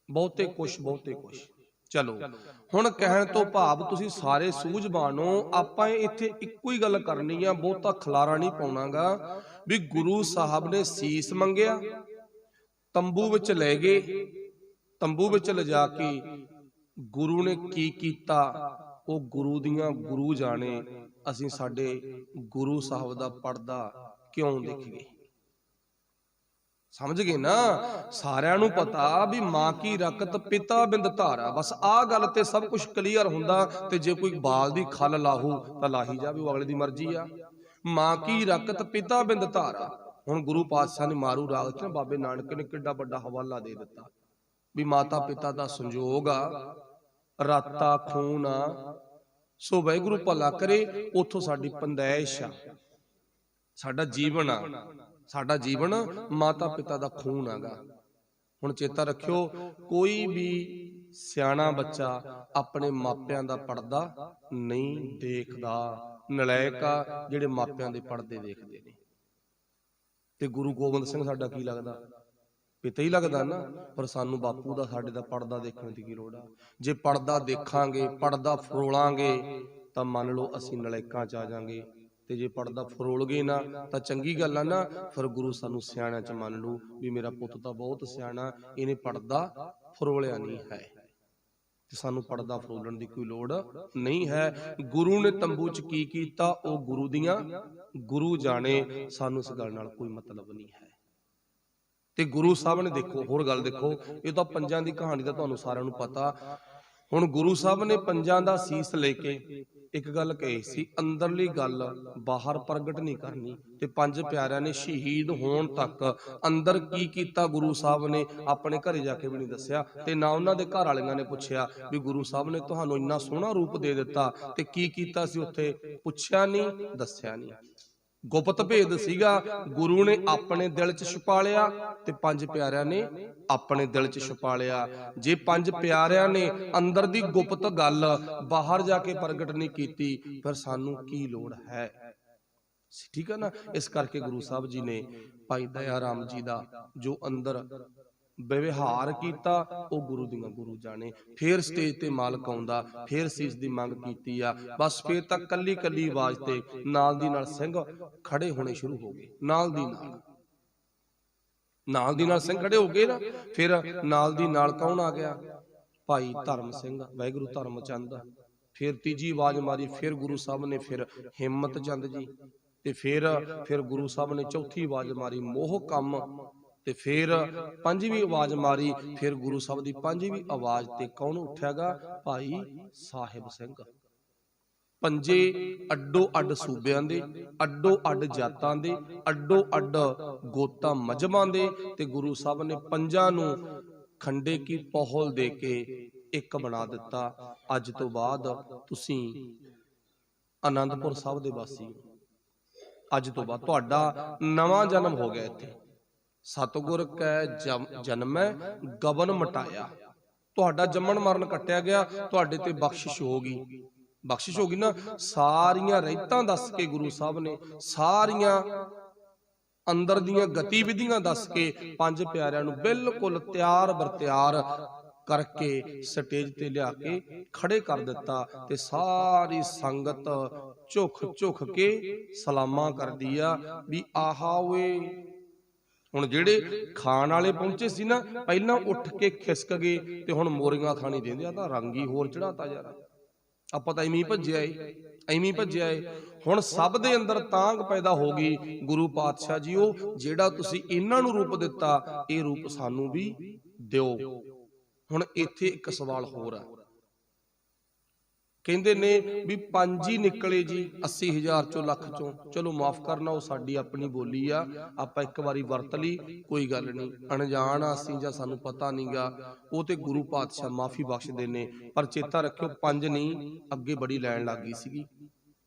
ਬਹੁਤੇ ਕੁਛ ਬਹੁਤੇ ਕੁਛ। ਚਲੋ ਹੁਣ ਕਹਿਣ ਤੋਂ ਭਾਵ ਤੁਸੀਂ ਸਾਰੇ ਸੂਝਵਾਨ ਹੋ, ਆਪਾਂ ਇੱਥੇ ਇੱਕੋ ਹੀ ਗੱਲ ਕਰਨੀ ਆ, ਬਹੁਤਾ ਖਲਾਰਾ ਨਹੀਂ ਪਾਉਣਾਗਾ। ਵੀ ਗੁਰੂ ਸਾਹਿਬ ਨੇ ਸੀਸ ਮੰਗਿਆ, ਤੰਬੂ ਵਿੱਚ ਲੈ ਗਏ, ਤੰਬੂ ਵਿੱਚ ਲਿਜਾ ਕੇ ਗੁਰੂ ਨੇ ਕੀ ਕੀਤਾ, ਉਹ ਗੁਰੂ ਦੀਆਂ ਗੁਰੂ ਜਾਣੇ। ਅਸੀਂ ਸਾਡੇ ਗੁਰੂ ਸਾਹਿਬ ਦਾ ਪਰਦਾ ਕਿਉਂ ਦੇਖੀਏ? ਸਮਝ ਗਏ ਨਾ? ਸਾਰਿਆਂ ਨੂੰ ਪਤਾ ਵੀ ਮਾਂ ਕੀ ਰਕਤ ਪਿਤਾ ਬਿੰਦ ਧਾਰਾ, ਬਸ ਆਹ ਗੱਲ ਤੇ ਸਭ ਕੁਝ ਕਲੀਅਰ ਹੁੰਦਾ। ਤੇ ਜੇ ਕੋਈ ਬਾਲ ਦੀ ਖੱਲ ਲਾਹੂ ਤਾਂ ਲਾਹੀ ਜਾਵੇ, ਉਹ ਅਗਲੇ ਦੀ ਮਰਜ਼ੀ ਆ। ਮਾਂ ਕੀ ਰਕਤ ਪਿਤਾ ਬਿੰਦ ਧਾਰਾ। ਹੁਣ ਗੁਰੂ ਪਾਤਸ਼ਾਹ ਨੇ ਮਾਰੂ ਰਾਗ ਚ ਬਾਬੇ ਨਾਨਕ ਨੇ ਕਿੱਡਾ ਵੱਡਾ ਹਵਾਲਾ ਦੇ ਦਿੱਤਾ ਵੀ ਮਾਤਾ ਪਿਤਾ ਦਾ ਸੰਜੋਗ ਆ, ਰਾਤਾ ਖੂਨ ਆ, ਸੋ ਵਾਹਿਗੁਰੂ ਭਲਾ ਕਰੇ। ਉੱਥੋਂ ਸਾਡੀ ਪੰਦੈਸ਼ ਆ, ਸਾਡਾ ਜੀਵਨ ਆ, ਸਾਡਾ ਜੀਵਨ ਮਾਤਾ ਪਿਤਾ ਦਾ ਖੂਨ ਹੈਗਾ। ਹੁਣ ਚੇਤਾ ਰੱਖਿਓ, ਕੋਈ ਵੀ ਸਿਆਣਾ ਬੱਚਾ ਆਪਣੇ ਮਾਪਿਆਂ ਦਾ ਪਰਦਾ ਨਹੀਂ ਦੇਖਦਾ। ਨਲਾਇਕ ਆ ਜਿਹੜੇ ਮਾਪਿਆਂ ਦੇ ਪਰਦੇ ਦੇਖਦੇ ਨੇ। ਤੇ ਗੁਰੂ ਗੋਬਿੰਦ ਸਿੰਘ ਸਾਡਾ ਕੀ ਲੱਗਦਾ? ਪਿਤਾ ਹੀ ਲੱਗਦਾ ਨਾ। ਪਰ ਸਾਨੂੰ ਬਾਪੂ ਦਾ, ਸਾਡੇ ਦਾ ਪਰਦਾ ਦੇਖਣ ਦੀ ਕੀ ਲੋੜ ਆ? ਜੇ ਪਰਦਾ ਦੇਖਾਂਗੇ, ਪਰਦਾ ਫਰੋਲਾਂਗੇ, ਤਾਂ ਮੰਨ ਲਓ ਅਸੀਂ ਨਲਾਇਕਾਂ ਚ ਆ ਜਾਾਂਗੇ। ਤੇ ਜੇ ਪਰਦਾ ਫਰੋਲ ਗਏ ਨਾ ਤਾਂ ਚੰਗੀ ਗੱਲ ਆ ਨਾ। ਫਿਰ ਗੁਰੂ ਸਾਨੂੰ ਸਿਆਣਿਆਂ ਚ ਮੰਨ ਲੂ ਵੀ ਮੇਰਾ ਪੁੱਤ ਤਾਂ ਬਹੁਤ ਸਿਆਣਾ, ਇਹਨੇ ਪਰਦਾ ਫਰੋਲਿਆ ਨਹੀਂ ਹੈ। ਤੇ ਸਾਨੂੰ ਪਰਦਾ ਫਰੋਲਣ ਦੀ ਕੋਈ ਲੋੜ ਨਹੀਂ ਹੈ। ਗੁਰੂ ਨੇ ਤੰਬੂ ਚ ਕੀ ਕੀਤਾ, ਉਹ ਗੁਰੂ ਦੀਆਂ ਗੁਰੂ ਜਾਣੇ। ਸਾਨੂੰ ਇਸ ਗੱਲ ਨਾਲ ਕੋਈ ਮਤਲਬ ਨਹੀਂ ਹੈ। ਤੇ ਗੁਰੂ ਸਾਹਿਬ ਨੇ ਦੇਖੋ, ਹੋਰ ਗੱਲ ਦੇਖੋ, ਇਹ ਤਾਂ ਪੰਜਾਂ ਦੀ ਕਹਾਣੀ ਦਾ ਤੁਹਾਨੂੰ ਸਾਰਿਆਂ ਨੂੰ ਪਤਾ। ਹੁਣ ਗੁਰੂ ਸਾਹਿਬ ਨੇ ਪੰਜਾਂ ਦਾ ਸੀਸ ਲੈ ਕੇ ਇੱਕ ਗੱਲ ਕਹੀ ਸੀ, ਅੰਦਰਲੀ ਗੱਲ ਬਾਹਰ ਪ੍ਰਗਟ ਨਹੀਂ ਕਰਨੀ। ਤੇ ਪੰਜ ਪਿਆਰਿਆਂ ਨੇ ਸ਼ਹੀਦ ਹੋਣ ਤੱਕ ਅੰਦਰ ਕੀ ਕੀਤਾ ਗੁਰੂ ਸਾਹਿਬ ਨੇ ਆਪਣੇ ਘਰੇ ਜਾ ਕੇ ਵੀ ਨਹੀਂ ਦੱਸਿਆ। ਤੇ ਨਾ ਉਹਨਾਂ ਦੇ ਘਰ ਵਾਲਿਆਂ ਨੇ ਪੁੱਛਿਆ ਵੀ ਗੁਰੂ ਸਾਹਿਬ ਨੇ ਤੁਹਾਨੂੰ ਇੰਨਾ ਸੋਹਣਾ ਰੂਪ ਦੇ ਦਿੱਤਾ ਤੇ ਕੀ ਕੀਤਾ ਸੀ ਉੱਥੇ, ਪੁੱਛਿਆ ਨਹੀਂ, ਦੱਸਿਆ ਨਹੀਂ। ਗੁਪਤ ਭੇਦ ਸੀਗਾ, ਗੁਰੂ ਨੇ ਆਪਣੇ ਦਿਲ ਚ ਛੁਪਾ ਲਿਆ ਤੇ ਪੰਜ ਪਿਆਰਿਆਂ ਨੇ ਆਪਣੇ ਦਿਲ ਚ ਛੁਪਾ ਲਿਆ। ਜੇ ਪੰਜ ਪਿਆਰਿਆਂ ਨੇ ਅੰਦਰ ਦੀ ਗੁਪਤ ਗੱਲ ਬਾਹਰ ਜਾ ਕੇ ਪ੍ਰਗਟ ਨਹੀਂ ਕੀਤੀ, ਫਿਰ ਸਾਨੂੰ ਕੀ ਲੋੜ ਹੈ? ਠੀਕ ਹੈ ਨਾ। ਇਸ ਕਰਕੇ ਗੁਰੂ ਸਾਹਿਬ ਜੀ ਨੇ ਭਾਈ ਦਇਆ ਰਾਮ ਜੀ ਦਾ ਜੋ ਅੰਦਰ ਵਿਵਹਾਰ ਕੀਤਾ, ਉਹ ਗੁਰੂ ਦੀਆਂ ਗੁਰੂ ਜਾਣੇ। ਫੇਰ ਸਟੇਜ ਤੇ ਮਾਲਕ ਆਉਂਦਾ, ਫੇਰ ਸੀਸ ਦੀ ਮੰਗ ਕੀਤੀ ਆ। ਬਸ ਫੇਰ ਤਾਂ ਕੱਲੀ ਕੱਲੀ ਆਵਾਜ਼ ਤੇ ਨਾਲ ਦੀ ਨਾਲ ਸਿੰਘ ਖੜੇ ਹੋਣੇ ਸ਼ੁਰੂ ਹੋ ਗਏ। ਨਾਲ ਦੀ ਨਾਲ ਸਿੰਘ ਖੜੇ ਹੋ ਗਏ ਨਾ। ਫਿਰ ਨਾਲ ਦੀ ਨਾਲ ਕੌਣ ਆ ਗਿਆ? ਭਾਈ ਧਰਮ ਸਿੰਘ, ਵਾਹਿਗੁਰੂ ਧਰਮ ਚੰਦ। ਫਿਰ ਤੀਜੀ ਆਵਾਜ਼ ਮਾਰੀ, ਫਿਰ ਗੁਰੂ ਸਾਹਿਬ ਨੇ ਫਿਰ ਹਿੰਮਤ ਚੰਦ ਜੀ। ਤੇ ਫਿਰ ਗੁਰੂ ਸਾਹਿਬ ਨੇ ਚੌਥੀ ਆਵਾਜ਼ ਮਾਰੀ, ਮੋਹ ਕੰਮ। ਤੇ ਫਿਰ ਪੰਜਵੀਂ ਆਵਾਜ਼ ਮਾਰੀ। ਫਿਰ ਗੁਰੂ ਸਾਹਿਬ ਦੀ ਪੰਜਵੀਂ ਆਵਾਜ਼ ਤੇ ਕੌਣ ਉੱਠਿਆਗਾ? ਭਾਈ ਸਾਹਿਬ ਸਿੰਘ। ਪੰਜੇ ਅੱਡੋ ਅੱਡ ਸੂਬਿਆਂ ਦੇ, ਅੱਡੋ ਅੱਡ ਜਾਤਾਂ ਦੇ, ਅੱਡੋ ਅੱਡ ਗੋਤਾਂ ਮਜ਼ਹਬਾਂ ਦੇ, ਤੇ ਗੁਰੂ ਸਾਹਿਬ ਨੇ ਪੰਜਾਂ ਨੂੰ ਖੰਡੇ ਕੀ ਪਹੁਲ ਦੇ ਕੇ ਇੱਕ ਬਣਾ ਦਿੱਤਾ। ਅੱਜ ਤੋਂ ਬਾਅਦ ਤੁਸੀਂ ਆਨੰਦਪੁਰ ਸਾਹਿਬ ਦੇ ਵਾਸੀ ਹੋ। ਅੱਜ ਤੋਂ ਬਾਅਦ ਤੁਹਾਡਾ ਨਵਾਂ ਜਨਮ ਹੋ ਗਿਆ। ਇੱਥੇ ਸਤਿਗੁਰ ਕੈ ਜਨਮੈ ਗਬਨ ਮਟਾਇਆ, ਤੁਹਾਡਾ ਜੰਮਣ ਮਰਨ ਕੱਟਿਆ ਗਿਆ, ਤੁਹਾਡੇ ਤੇ ਬਖਸ਼ਿਸ਼ ਹੋ ਗਈ। ਬਖਸ਼ਿਸ਼ ਹੋ ਗਈ ਨਾ, ਸਾਰੀਆਂ ਰਹਿਤਾਂ ਦੱਸ ਕੇ ਗੁਰੂ ਸਾਹਿਬ ਨੇ, ਸਾਰੀਆਂ ਅੰਦਰ ਦੀਆਂ ਗਤੀਵਿਧੀਆਂ ਦੱਸ ਕੇ ਪੰਜ ਪਿਆਰਿਆਂ ਨੂੰ ਬਿਲਕੁਲ ਤਿਆਰ ਬਰ ਤਿਆਰ ਕਰਕੇ ਸਟੇਜ ਤੇ ਲਿਆ ਕੇ ਖੜੇ ਕਰ ਦਿੱਤਾ। ਤੇ ਸਾਰੀ ਸੰਗਤ ਝੁਕ ਝੁਕ ਕੇ ਸਲਾਮਾਂ ਕਰਦੀ ਆ ਵੀ ਆਹਾ ਓਏ। ਹੁਣ ਜਿਹੜੇ ਖਾਣ ਵਾਲੇ ਪਹੁੰਚੇ ਸੀ ਨਾ, ਪਹਿਲਾਂ ਉੱਠ ਕੇ ਖਿਸਕ ਗਏ ਤੇ ਹੁਣ ਮੋਰੀਆਂ ਖਾਣੀ ਦਿੰਦੇ ਆ। ਤਾਂ ਰੰਗ ਹੀ ਹੋਰ ਚੜਾਤਾ ਯਾਰ, ਆਪਾਂ ਤਾਂ ਐਵੇਂ ਭੱਜਿਆ ਏ, ਐਵੇਂ ਭੱਜਿਆ ਏ। ਹੁਣ ਸਭ ਦੇ ਅੰਦਰ ਤਾਂਘ ਪੈਦਾ ਹੋ ਗਈ, ਗੁਰੂ ਪਾਤਸ਼ਾਹ ਜੀ ਉਹ ਜਿਹੜਾ ਤੁਸੀਂ ਇਹਨਾਂ ਨੂੰ ਰੂਪ ਦਿੱਤਾ, ਇਹ ਰੂਪ ਸਾਨੂੰ ਵੀ ਦਿਓ। ਹੁਣ ਇੱਥੇ ਇੱਕ ਸਵਾਲ ਹੋਰ ਆ, ਕਹਿੰਦੇ ਨੇ ਵੀ ਪੰਜ ਹੀ ਨਿਕਲੇ ਜੀ 80,000 ਚੋਂ, ਲੱਖ ਚੋਂ। ਚਲੋ ਮਾਫ ਕਰਨਾ, ਉਹ ਸਾਡੀ ਆਪਣੀ ਬੋਲੀ ਆ, ਆਪਾਂ ਇੱਕ ਵਾਰੀ ਵਰਤ ਲਈ, ਕੋਈ ਗੱਲ ਨਹੀਂ। ਅਣਜਾਣ ਆ ਅਸੀਂ ਜਾਂ ਸਾਨੂੰ ਪਤਾ ਨਹੀਂਗਾ, ਉਹ ਤੇ ਗੁਰੂ ਪਾਤਸ਼ਾਹ ਮਾਫੀ ਬਖਸ਼ਦੇ ਨੇ। ਪਰ ਚੇਤਾ ਰੱਖਿਓ, ਪੰਜ ਨਹੀਂ, ਅੱਗੇ ਬੜੀ ਲਾਈਨ ਲੱਗ ਗਈ ਸੀਗੀ,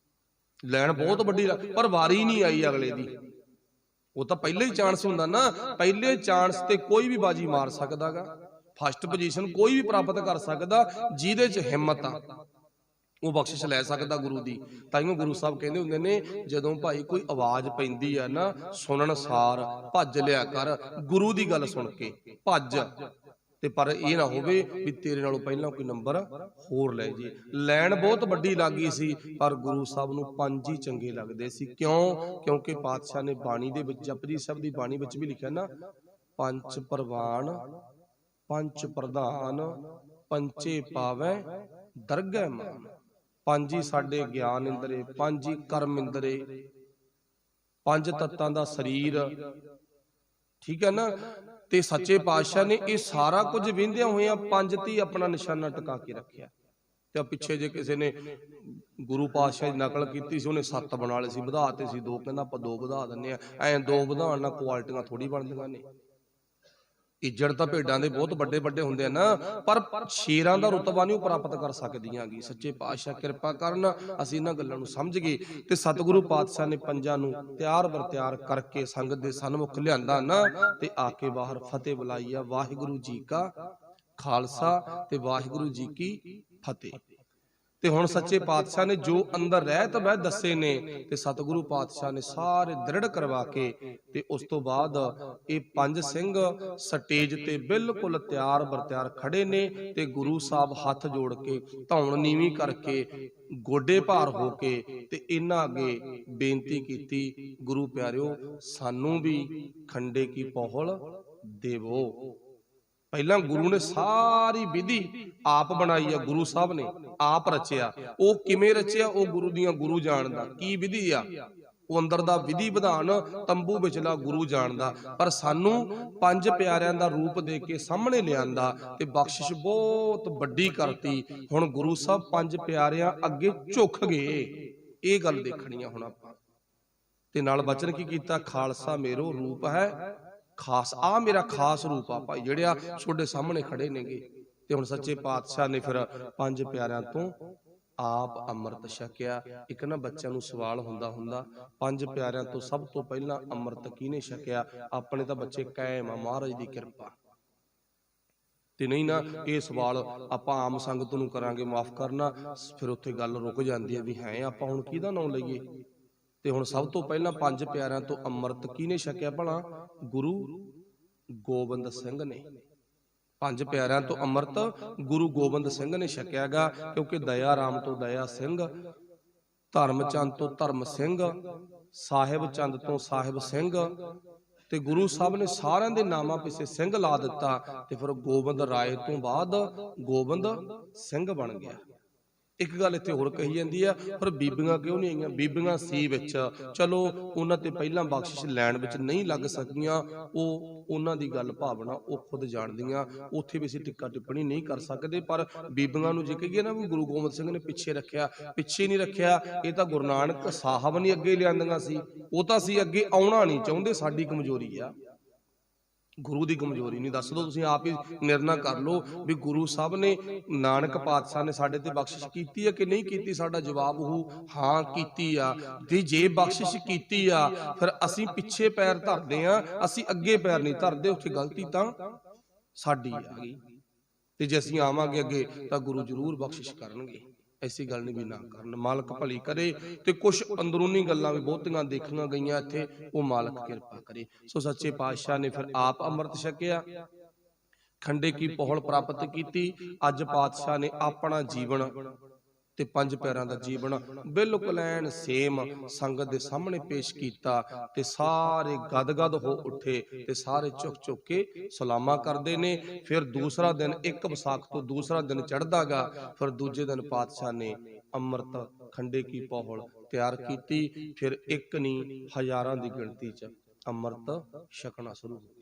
ਲਾਈਨ ਬਹੁਤ ਵੱਡੀ, ਪਰ ਵਾਰੀ ਨਹੀਂ ਆਈ ਅਗਲੇ ਦੀ। ਉਹ ਤਾਂ ਪਹਿਲੇ ਹੀ ਚਾਂਸ ਹੁੰਦਾ ਨਾ, ਪਹਿਲੇ ਚਾਂਸ ਤੇ ਕੋਈ ਵੀ ਬਾਜੀ ਮਾਰ ਸਕਦਾਗਾ, ਫਸਟ ਪੋਜੀਸ਼ਨ ਕੋਈ ਵੀ ਪ੍ਰਾਪਤ ਕਰ ਸਕਦਾ। ਜਿਹਦੇ 'ਚ ਹਿੰਮਤ ਆ ਉਹ ਬਖਸ਼ਿਸ਼ ਲੈ ਸਕਦਾ ਗੁਰੂ ਦੀ। ਤਾਈਓ ਗੁਰੂ ਸਾਹਿਬ ਕਹਿੰਦੇ ਹੁੰਦੇ ਨੇ, ਜਦੋਂ ਭਾਈ ਕੋਈ ਆਵਾਜ਼ ਪੈਂਦੀ ਆ ਨਾ, ਸੁਣਨ ਸਾਰ ਭੱਜ ਲਿਆ ਕਰ, ਗੁਰੂ ਦੀ ਗੱਲ ਸੁਣ ਕੇ ਭੱਜ। ਤੇ ਪਰ ਇਹ ਨਾ ਹੋਵੇ ਵੀ ਤੇਰੇ ਨਾਲੋਂ ਪਹਿਲਾਂ ਕੋਈ ਨੰਬਰ ਹੋਰ ਲੈ ਜੇ। ਲਾਈਨ ਬਹੁਤ ਵੱਡੀ ਲੱਗੀ ਸੀ, ਪਰ ਗੁਰੂ ਸਾਹਿਬ ਨੂੰ ਪੰਜ ਹੀ ਚੰਗੇ ਲੱਗਦੇ ਸੀ। ਕਿਉਂ? ਕਿਉਂਕਿ ਪਾਤਸ਼ਾਹ ਨੇ ਬਾਣੀ ਦੇ ਵਿੱਚ, ਜਪਜੀ ਸਾਹਿਬ ਦੀ ਬਾਣੀ ਵਿੱਚ ਵੀ ਲਿਖਿਆ ਨਾ, ਪੰਚ ਪ੍ਰਵਾਨ ਪੰਚ ਪ੍ਰਧਾਨ ਪੰਚੇ ਪਾਵੈ ਦਰਗਹਿ ਮਾਨ। ਪੰਜ ਹੀ ਸਾਡੇ ਗਿਆਨ ਇੰਦਰੇ, ਪੰਜ ਹੀ ਕਰਮ ਇੰਦਰੇ, ਪੰਜ ਤੱਤਾਂ ਦਾ ਸਰੀਰ, ਠੀਕ ਹੈ ਨਾ। ਤੇ ਸੱਚੇ ਪਾਤਸ਼ਾਹ ਨੇ ਇਹ ਸਾਰਾ ਕੁਝ ਵਿੰਦਿਆਂ ਹੋਇਆਂ ਪੰਜ ਤੇ ਆਪਣਾ ਨਿਸ਼ਾਨਾ ਟਿਕਾ ਕੇ ਰੱਖਿਆ। ਤੇ ਪਿੱਛੇ ਜੇ ਕਿਸੇ ਨੇ ਗੁਰੂ ਪਾਤਸ਼ਾਹ ਦੀ ਨਕਲ ਕੀਤੀ ਸੀ, ਉਹਨੇ 7 ਬਣਾ ਲਏ ਸੀ, ਵਧਾਤੇ ਸੀ 2, ਕਹਿੰਦਾ ਆਪਾਂ 2 ਵਧਾ ਦਿੰਦੇ ਆ। ਐਂ 2 ਵਧਾਉਣ ਨਾਲ ਕੁਆਲਿਟੀਆਂ ਥੋੜੀ ਬਣਦੀਆਂ ਨੇ। ਇੱਜੜ ਤਾਂ ਭੇਡਾਂ ਦੇ ਬਹੁਤ ਵੱਡੇ ਵੱਡੇ ਹੁੰਦੇ ਆ ਨਾ, ਪਰ ਸ਼ੇਰਾਂ ਦਾ ਰੁਤਬਾ ਨਹੀਂ ਉਹ ਪ੍ਰਾਪਤ ਕਰ ਸਕਦੀਆਂ ਗੀ। ਸੱਚੇ ਪਾਤਸ਼ਾਹ ਕਿਰਪਾ ਕਰਨ, ਅਸੀਂ ਇਹਨਾਂ ਗੱਲਾਂ ਨੂੰ ਸਮਝ ਗਏ। ਤੇ ਸਤਿਗੁਰੂ ਪਾਤਸ਼ਾਹ ਨੇ ਪੰਜਾਂ ਨੂੰ ਤਿਆਰ ਬਰ ਤਿਆਰ ਕਰਕੇ ਸੰਗਤ ਦੇ ਸਨਮੁਖ ਲਿਆਂਦਾ ਨਾ, ਤੇ ਆ ਕੇ ਬਾਹਰ ਫਤਿਹ ਬੁਲਾਈ ਆ, ਵਾਹਿਗੁਰੂ ਜੀ ਕਾ ਖਾਲਸਾ ਤੇ ਵਾਹਿਗੁਰੂ ਜੀ ਕੀ ਫਤਿਹ। ਤੇ ਹੁਣ ਸੱਚੇ ਪਾਤਸ਼ਾਹ ਨੇ ਜੋ ਅੰਦਰ ਰਹਿਤ ਬਹਿ ਦੱਸੇ ਨੇ, ਤੇ ਸਤਿਗੁਰੂ ਪਾਤਸ਼ਾਹ ਨੇ ਸਾਰੇ ਦ੍ਰਿੜ ਕਰਵਾ ਕੇ, ਤੇ ਉਸ ਤੋਂ ਬਾਅਦ ਇਹ ਪੰਜ ਸਿੰਘ ਸਟੇਜ ਤੇ ਬਿਲਕੁਲ ਤਿਆਰ ਬਰ ਤਿਆਰ ਖੜੇ ਨੇ। ਤੇ ਗੁਰੂ ਸਾਹਿਬ ਹੱਥ ਜੋੜ ਕੇ, ਧੌਣ ਨੀਵੀਂ ਕਰਕੇ, ਗੋਡੇ ਭਾਰ ਹੋ ਕੇ, ਤੇ ਇਹਨਾਂ ਅੱਗੇ ਬੇਨਤੀ ਕੀਤੀ, ਗੁਰੂ ਪਿਆਰਿਓ ਸਾਨੂੰ ਵੀ ਖੰਡੇ ਕੀ ਪਹੁਲ ਦੇਵੋ। ਪਹਿਲਾਂ ਗੁਰੂ ਨੇ ਸਾਰੀ ਵਿਧੀ ਆਪ ਬਣਾਈ ਆ, ਗੁਰੂ ਸਾਹਿਬ ਨੇ ਆਪ ਰਚਿਆ। ਉਹ ਕਿਵੇਂ ਰਚਿਆ ਉਹ ਗੁਰੂ ਦੀਆਂ ਗੁਰੂ ਜਾਣਦਾ, ਕੀ ਵਿਧੀ ਆ ਉਹ ਅੰਦਰ ਦਾ ਵਿਧੀ ਵਿਧਾਨ ਤੰਬੂ ਵਿਚਲਾ ਗੁਰੂ ਜਾਣਦਾ। ਪਰ ਸਾਨੂੰ ਪੰਜ ਪਿਆਰਿਆਂ ਦਾ ਰੂਪ ਦੇ ਕੇ ਸਾਹਮਣੇ ਲਿਆਂਦਾ ਤੇ ਬਖਸ਼ਿਸ਼ ਬਹੁਤ ਵੱਡੀ ਕਰਤੀ। ਹੁਣ ਗੁਰੂ ਸਾਹਿਬ ਪੰਜ ਪਿਆਰਿਆਂ ਅੱਗੇ ਝੁਕ ਗਏ, ਇਹ ਗੱਲ ਦੇਖਣੀ ਆ ਹੁਣ ਆਪਾਂ। ਤੇ ਨਾਲ ਬਚਨ ਕੀ ਕੀਤਾ, ਖਾਲਸਾ ਮੇਰੋ ਰੂਪ ਹੈ ਖਾਸ, ਆ ਮੇਰਾ ਖਾਸ ਰੂਪ ਆ ਭਾਈ, ਜਿਹੜੇ ਆ ਤੁਹਾਡੇ ਸਾਹਮਣੇ ਖੜੇ ਨੇਗੇ। ਤੇ ਹੁਣ ਸੱਚੇ ਪਾਤਸ਼ਾਹ ਨੇ ਫਿਰ ਪੰਜ ਪਿਆਰਿਆਂ ਤੋਂ ਆਪ ਅੰਮ੍ਰਿਤ ਛਕਿਆ। ਇੱਕ ਨਾ ਬੱਚਿਆਂ ਨੂੰ ਸਵਾਲ ਹੁੰਦਾ ਪੰਜ ਪਿਆਰਿਆਂ ਤੋਂ ਸਭ ਤੋਂ ਪਹਿਲਾਂ ਅੰਮ੍ਰਿਤ ਕਿਹਨੇ ਛਕਿਆ? ਆਪਣੇ ਤਾਂ ਬੱਚੇ ਕਾਇਮ ਆ, ਮਹਾਰਾਜ ਦੀ ਕਿਰਪਾ। ਤੇ ਨਹੀਂ ਨਾ ਇਹ ਸਵਾਲ ਆਪਾਂ ਆਮ ਸੰਗਤ ਨੂੰ ਕਰਾਂਗੇ, ਮਾਫ ਕਰਨਾ, ਫਿਰ ਉੱਥੇ ਗੱਲ ਰੁਕ ਜਾਂਦੀ ਹੈ ਵੀ ਹੈ ਆਪਾਂ ਹੁਣ ਕਿਹਦਾ ਨਾਮ ਲਈਏ। ਤੇ ਹੁਣ ਸਭ ਤੋਂ ਪਹਿਲਾਂ ਪੰਜ ਪਿਆਰਿਆਂ ਤੋਂ ਅੰਮ੍ਰਿਤ ਕਿਹਨੇ ਛਕਿਆ ਭਲਾ? ਗੁਰੂ ਗੋਬਿੰਦ ਸਿੰਘ ਨੇ। ਪੰਜ ਪਿਆਰਿਆਂ ਤੋਂ ਅੰਮ੍ਰਿਤ ਗੁਰੂ ਗੋਬਿੰਦ ਸਿੰਘ ਨੇ ਛਕਿਆਗਾ, ਕਿਉਂਕਿ ਦਇਆ ਰਾਮ ਤੋਂ ਦਇਆ ਸਿੰਘ, ਧਰਮ ਚੰਦ ਤੋਂ ਧਰਮ ਸਿੰਘ, ਸਾਹਿਬ ਚੰਦ ਤੋਂ ਸਾਹਿਬ ਸਿੰਘ, ਤੇ ਗੁਰੂ ਸਾਹਿਬ ਨੇ ਸਾਰਿਆਂ ਦੇ ਨਾਮਾਂ ਪਿੱਛੇ ਸਿੰਘ ਲਾ ਦਿੱਤਾ। ਤੇ ਫਿਰ ਗੋਬਿੰਦ ਰਾਏ ਤੋਂ ਬਾਅਦ ਗੋਬਿੰਦ ਸਿੰਘ ਬਣ ਗਿਆ। ਇੱਕ ਗੱਲ ਇੱਥੇ ਹੋਰ ਕਹੀ ਜਾਂਦੀ ਆ, ਪਰ ਬੀਬੀਆਂ ਕਿਉਂ ਨਹੀਂ ਆਈਆਂ? ਬੀਬੀਆਂ ਸੀ ਵਿੱਚ, ਚਲੋ ਉਹਨਾਂ ਤੇ ਪਹਿਲਾਂ ਬਖਸ਼ਿਸ਼ ਲੈਣ ਵਿੱਚ ਨਹੀਂ ਲੱਗ ਸਕੀਆਂ, ਉਹਨਾਂ ਦੀ ਗੱਲ ਭਾਵਨਾ ਉਹ ਖੁਦ ਜਾਣਦੀਆਂ, ਉੱਥੇ ਵੀ ਅਸੀਂ ਟਿੱਕਾ ਟਿੱਪਣੀ ਨਹੀਂ ਕਰ ਸਕਦੇ। ਪਰ ਬੀਬੀਆਂ ਨੂੰ ਜੇ ਕਹੀਏ ਨਾ ਵੀ ਗੁਰੂ ਗੋਬਿੰਦ ਸਿੰਘ ਨੇ ਪਿੱਛੇ ਰੱਖਿਆ, ਪਿੱਛੇ ਨਹੀਂ ਰੱਖਿਆ, ਇਹ ਤਾਂ ਗੁਰੂ ਨਾਨਕ ਸਾਹਿਬ ਨੇ ਅੱਗੇ ਲਿਆਂਦੀਆਂ ਸੀ, ਉਹ ਤਾਂ ਅਸੀਂ ਅੱਗੇ ਆਉਣਾ ਨਹੀਂ ਚਾਹੁੰਦੇ, ਸਾਡੀ ਕਮਜ਼ੋਰੀ ਆ, ਗੁਰੂ ਦੀ ਕਮਜ਼ੋਰੀ ਨਹੀਂ। ਦੱਸ ਦਿਓ, ਤੁਸੀਂ ਆਪ ਹੀ ਨਿਰਣਾ ਕਰ ਲਓ ਵੀ ਗੁਰੂ ਸਾਹਿਬ ਨੇ, ਨਾਨਕ ਪਾਤਸ਼ਾਹ ਨੇ ਸਾਡੇ ਤੇ ਬਖਸ਼ਿਸ਼ ਕੀਤੀ ਹੈ ਕਿ ਨਹੀਂ ਕੀਤੀ? ਸਾਡਾ ਜਵਾਬ ਉਹ ਹਾਂ ਕੀਤੀ ਆ। ਤੇ ਜੇ ਬਖਸ਼ਿਸ਼ ਕੀਤੀ ਆ, ਫਿਰ ਅਸੀਂ ਪਿੱਛੇ ਪੈਰ ਧਰਦੇ ਆ, ਅਸੀਂ ਅੱਗੇ ਪੈਰ ਨਹੀਂ ਧਰਦੇ, ਉੱਥੇ ਗਲਤੀ ਤਾਂ ਸਾਡੀ ਆ ਗਈ। ਤੇ ਜੇ ਅਸੀਂ ਆਵਾਂਗੇ ਅੱਗੇ ਤਾਂ ਗੁਰੂ ਜ਼ਰੂਰ ਬਖਸ਼ਿਸ਼ ਕਰਨਗੇ, ਐਸੀ ਗੱਲ ਨਹੀਂ ਵੀ ਨਾ ਕਰਨ। ਮਾਲਕ ਭਲੀ ਕਰੇ। ਤੇ ਕੁਝ ਅੰਦਰੂਨੀ ਗੱਲਾਂ ਵੀ ਬਹੁਤੀਆਂ ਦੇਖੀਆਂ ਗਈਆਂ ਇੱਥੇ, ਉਹ ਮਾਲਕ ਕਿਰਪਾ ਕਰੇ। ਸੋ ਸੱਚੇ ਪਾਤਸ਼ਾਹ ਨੇ ਫਿਰ ਆਪ ਅੰਮ੍ਰਿਤ ਛਕਿਆ, ਖੰਡੇ ਕੀ ਪੋਹਲ ਪ੍ਰਾਪਤ ਕੀਤੀ। ਅੱਜ ਪਾਤਸ਼ਾਹ ਨੇ ਆਪਣਾ ਜੀਵਨ ਤੇ ਪੰਜ ਪੈਰਾਂ ਦਾ ਜੀਵਨ ਬਿਲਕੁਲ ਐਨ ਸੇਮ ਸੰਗਤ ਦੇ ਸਾਹਮਣੇ ਪੇਸ਼ ਕੀਤਾ, ਤੇ ਸਾਰੇ ਗਦਗਦ ਹੋ ਉੱਠੇ, ਤੇ ਸਾਰੇ ਝੁਕ ਝੁਕ ਕੇ ਸਲਾਮਾਂ ਕਰਦੇ ਨੇ। ਫਿਰ ਦੂਸਰਾ ਦਿਨ, 1 ਵਿਸਾਖ ਤੋਂ ਦੂਸਰਾ ਦਿਨ ਚੜ੍ਹਦਾਗਾ, ਫਿਰ ਦੂਜੇ ਦਿਨ ਪਾਤਸ਼ਾਹ ਨੇ ਅੰਮ੍ਰਿਤ ਖੰਡੇ ਕੀ ਪੋਹਲ ਤਿਆਰ ਕੀਤੀ। ਫਿਰ ਇੱਕ ਨਹੀਂ, ਹਜ਼ਾਰਾਂ ਦੀ ਗਿਣਤੀ 'ਚ ਅੰਮ੍ਰਿਤ ਛਕਣਾ ਸ਼ੁਰੂ ਹੋ ਗਿਆ।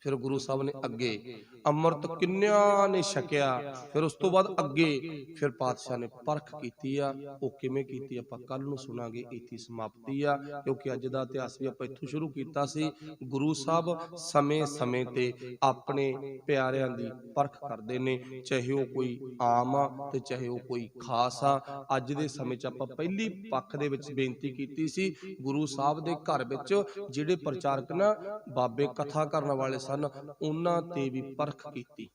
ਫਿਰ ਗੁਰੂ ਸਾਹਿਬ ਨੇ ਅੱਗੇ ਅੰਮ੍ਰਿਤ ਕਿੰਨਿਆਂ ਨੇ ਛਕਿਆ, ਫਿਰ ਉਸ ਤੋਂ ਬਾਅਦ ਅੱਗੇ ਫਿਰ ਪਾਤਸ਼ਾਹ ਨੇ ਪਰਖ ਕੀਤੀ ਆ। ਉਹ ਕਿਵੇਂ ਕੀਤੀ ਆਪਾਂ ਕੱਲ ਨੂੰ ਸੁਣਾਂਗੇ, ਇੱਥੇ ਸਮਾਪਤੀ ਆ, ਕਿਉਂਕਿ ਅੱਜ ਦਾ ਇਤਿਹਾਸ ਵੀ ਆਪਾਂ ਇੱਥੋਂ ਸ਼ੁਰੂ ਕੀਤਾ ਸੀ। ਗੁਰੂ ਸਾਹਿਬ ਸਮੇਂ ਸਮੇਂ ਤੇ ਆਪਣੇ ਪਿਆਰਿਆਂ ਦੀ ਪਰਖ ਕਰਦੇ ਨੇ, ਚਾਹੇ ਉਹ ਕੋਈ ਆਮ ਆ ਤੇ ਚਾਹੇ ਉਹ ਕੋਈ ਖਾਸ ਆ। ਅੱਜ ਦੇ ਸਮੇਂ 'ਚ ਆਪਾਂ ਪਹਿਲੀ ਪੱਖ ਦੇ ਵਿੱਚ ਬੇਨਤੀ ਕੀਤੀ ਸੀ, ਗੁਰੂ ਸਾਹਿਬ ਦੇ ਘਰ ਵਿੱਚ ਜਿਹੜੇ ਪ੍ਰਚਾਰਕ ਨਾ ਬਾਬੇ ਕਥਾ ਕਰਨ ਵਾਲੇ ਸਨ, ਉਹਨਾਂ ਤੇ ਵੀ ਪਰਖ ਕੀਤੀ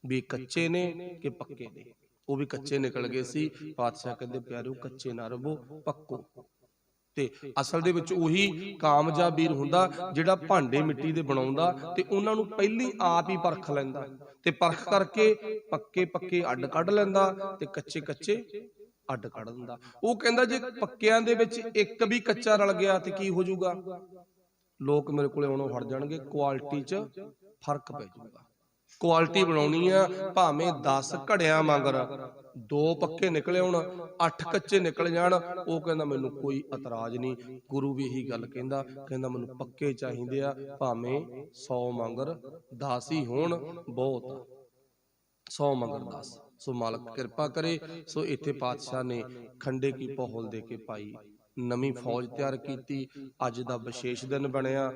ਵੀ ਕੱਚੇ ਨੇ ਕਿ ਪੱਕੇ ਨੇ। ਉਹ ਵੀ ਕੱਚੇ ਨਿਕਲ ਗਏ ਸੀ। ਪਾਤਸ਼ਾਹ ਕਹਿੰਦੇ ਪਿਆਰਿਓ, ਕੱਚੇ ਨਾ ਰਹੋ, ਪੱਕੋ। ਤੇ ਅਸਲ ਦੇ ਵਿੱਚ ਉਹੀ ਕਾਮਯਾਬ ਵੀਰ ਹੁੰਦਾ ਜਿਹੜਾ ਭਾਂਡੇ ਮਿੱਟੀ ਦੇ ਬਣਾਉਂਦਾ, ਤੇ ਉਹਨਾਂ ਨੂੰ ਪਹਿਲੀ ਆਪ ਹੀ ਪਰਖ ਲੈਂਦਾ, ਤੇ ਪਰਖ ਕਰਕੇ ਪੱਕੇ ਪੱਕੇ ਅੱਡ ਕੱਢ ਲੈਂਦਾ, ਤੇ ਕੱਚੇ ਕੱਚੇ ਅੱਡ ਕੱਢ ਦਿੰਦਾ। ਉਹ ਕਹਿੰਦਾ ਜੇ ਪੱਕਿਆਂ ਦੇ ਵਿੱਚ ਇੱਕ ਵੀ ਕੱਚਾ ਰਲ ਗਿਆ ਤੇ ਕੀ ਹੋ ਜਾਊਗਾ? ਲੋਕ ਮੇਰੇ ਕੋਲੇ ਆਉਣੋਂ ਹਟ ਜਾਣਗੇ, ਕੁਆਲਿਟੀ 'ਚ ਫਰਕ ਪੈ ਜਾਊਗਾ। ਕੁਆਲਿਟੀ ਬਣਾਉਣੀ ਆ, ਭਾਵੇਂ 10 ਘੜਿਆਂ ਮਗਰ 2 ਪੱਕੇ ਨਿਕਲੇ ਹੋਣ, 8 ਕੱਚੇ ਨਿਕਲ ਜਾਣ, ਉਹ ਕਹਿੰਦਾ ਮੈਨੂੰ ਕੋਈ ਇਤਰਾਜ਼ ਨਹੀਂ। ਗੁਰੂ ਵੀ ਇਹੀ ਗੱਲ ਕਹਿੰਦਾ, ਕਹਿੰਦਾ ਮੈਨੂੰ ਪੱਕੇ ਚਾਹੀਦੇ ਆ, ਭਾਵੇਂ 100 ਮਗਰ 10 ਹੀ ਹੋਣ, ਬਹੁਤ 100 ਮਗਰ 10। ਸੋ ਮਾਲਕ ਕਿਰਪਾ ਕਰੇ। ਸੋ ਇੱਥੇ ਪਾਤਸ਼ਾਹ ਨੇ ਖੰਡੇ ਕੀ ਪੋਹਲ ਦੇ ਕੇ ਪਾਈ ਨਵੀਂ ਫੌਜ ਤਿਆਰ ਕੀਤੀ। ਅੱਜ ਦਾ ਵਿਸ਼ੇਸ਼ ਦਿਨ ਬਣਿਆ,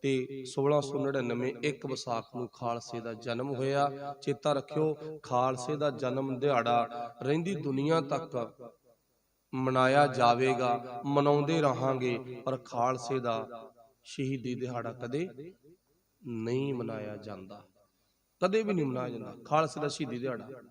ਤੇ 1699 1 ਵਿਸਾਖ ਨੂੰ ਖਾਲਸੇ ਦਾ ਜਨਮ ਹੋਇਆ। ਚੇਤਾ ਰੱਖਿਓ, ਖਾਲਸੇ ਦਾ ਜਨਮ ਦਿਹਾੜਾ ਰਹਿੰਦੀ ਦੁਨੀਆ ਤੱਕ ਮਨਾਇਆ ਜਾਵੇਗਾ, ਮਨਾਉਂਦੇ ਰਹਾਂਗੇ, ਪਰ ਖਾਲਸੇ ਦਾ ਸ਼ਹੀਦੀ ਦਿਹਾੜਾ ਕਦੇ ਨਹੀਂ ਮਨਾਇਆ ਜਾਂਦਾ, ਕਦੇ ਵੀ ਨਹੀਂ ਮਨਾਇਆ ਜਾਂਦਾ। ਖਾਲਸੇ ਦਾ ਸ਼ਹੀਦੀ ਦਿਹਾੜਾ,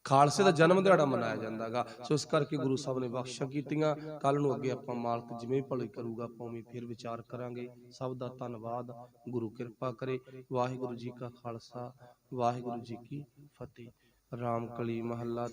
ਖਾਲਸੇ ਦਾ ਜਨਮ ਦਿਹਾੜਾ ਮਨਾਇਆ ਜਾਂਦਾਗਾ। ਸੋ ਇਸ ਕਰਕੇ ਗੁਰੂ ਸਾਹਿਬ ਨੇ ਬਖਸ਼ਿਸ਼ਾਂ ਕੀਤੀਆਂ। ਕੱਲ ਨੂੰ ਅੱਗੇ ਆਪਾਂ ਮਾਲਕ ਜਿਵੇਂ ਭਲੀ ਕਰੂਗਾ, ਆਪਾਂ ਉਵੇਂ ਫਿਰ ਵਿਚਾਰ ਕਰਾਂਗੇ। ਸਭ ਦਾ ਧੰਨਵਾਦ। ਗੁਰੂ ਕਿਰਪਾ ਕਰੇ। ਵਾਹਿਗੁਰੂ ਜੀ ਕਾ ਖਾਲਸਾ, ਵਾਹਿਗੁਰੂ ਜੀ ਕੀ ਫਤਿਹ। ਰਾਮ ਕਲੀ ਮਹੱਲਾ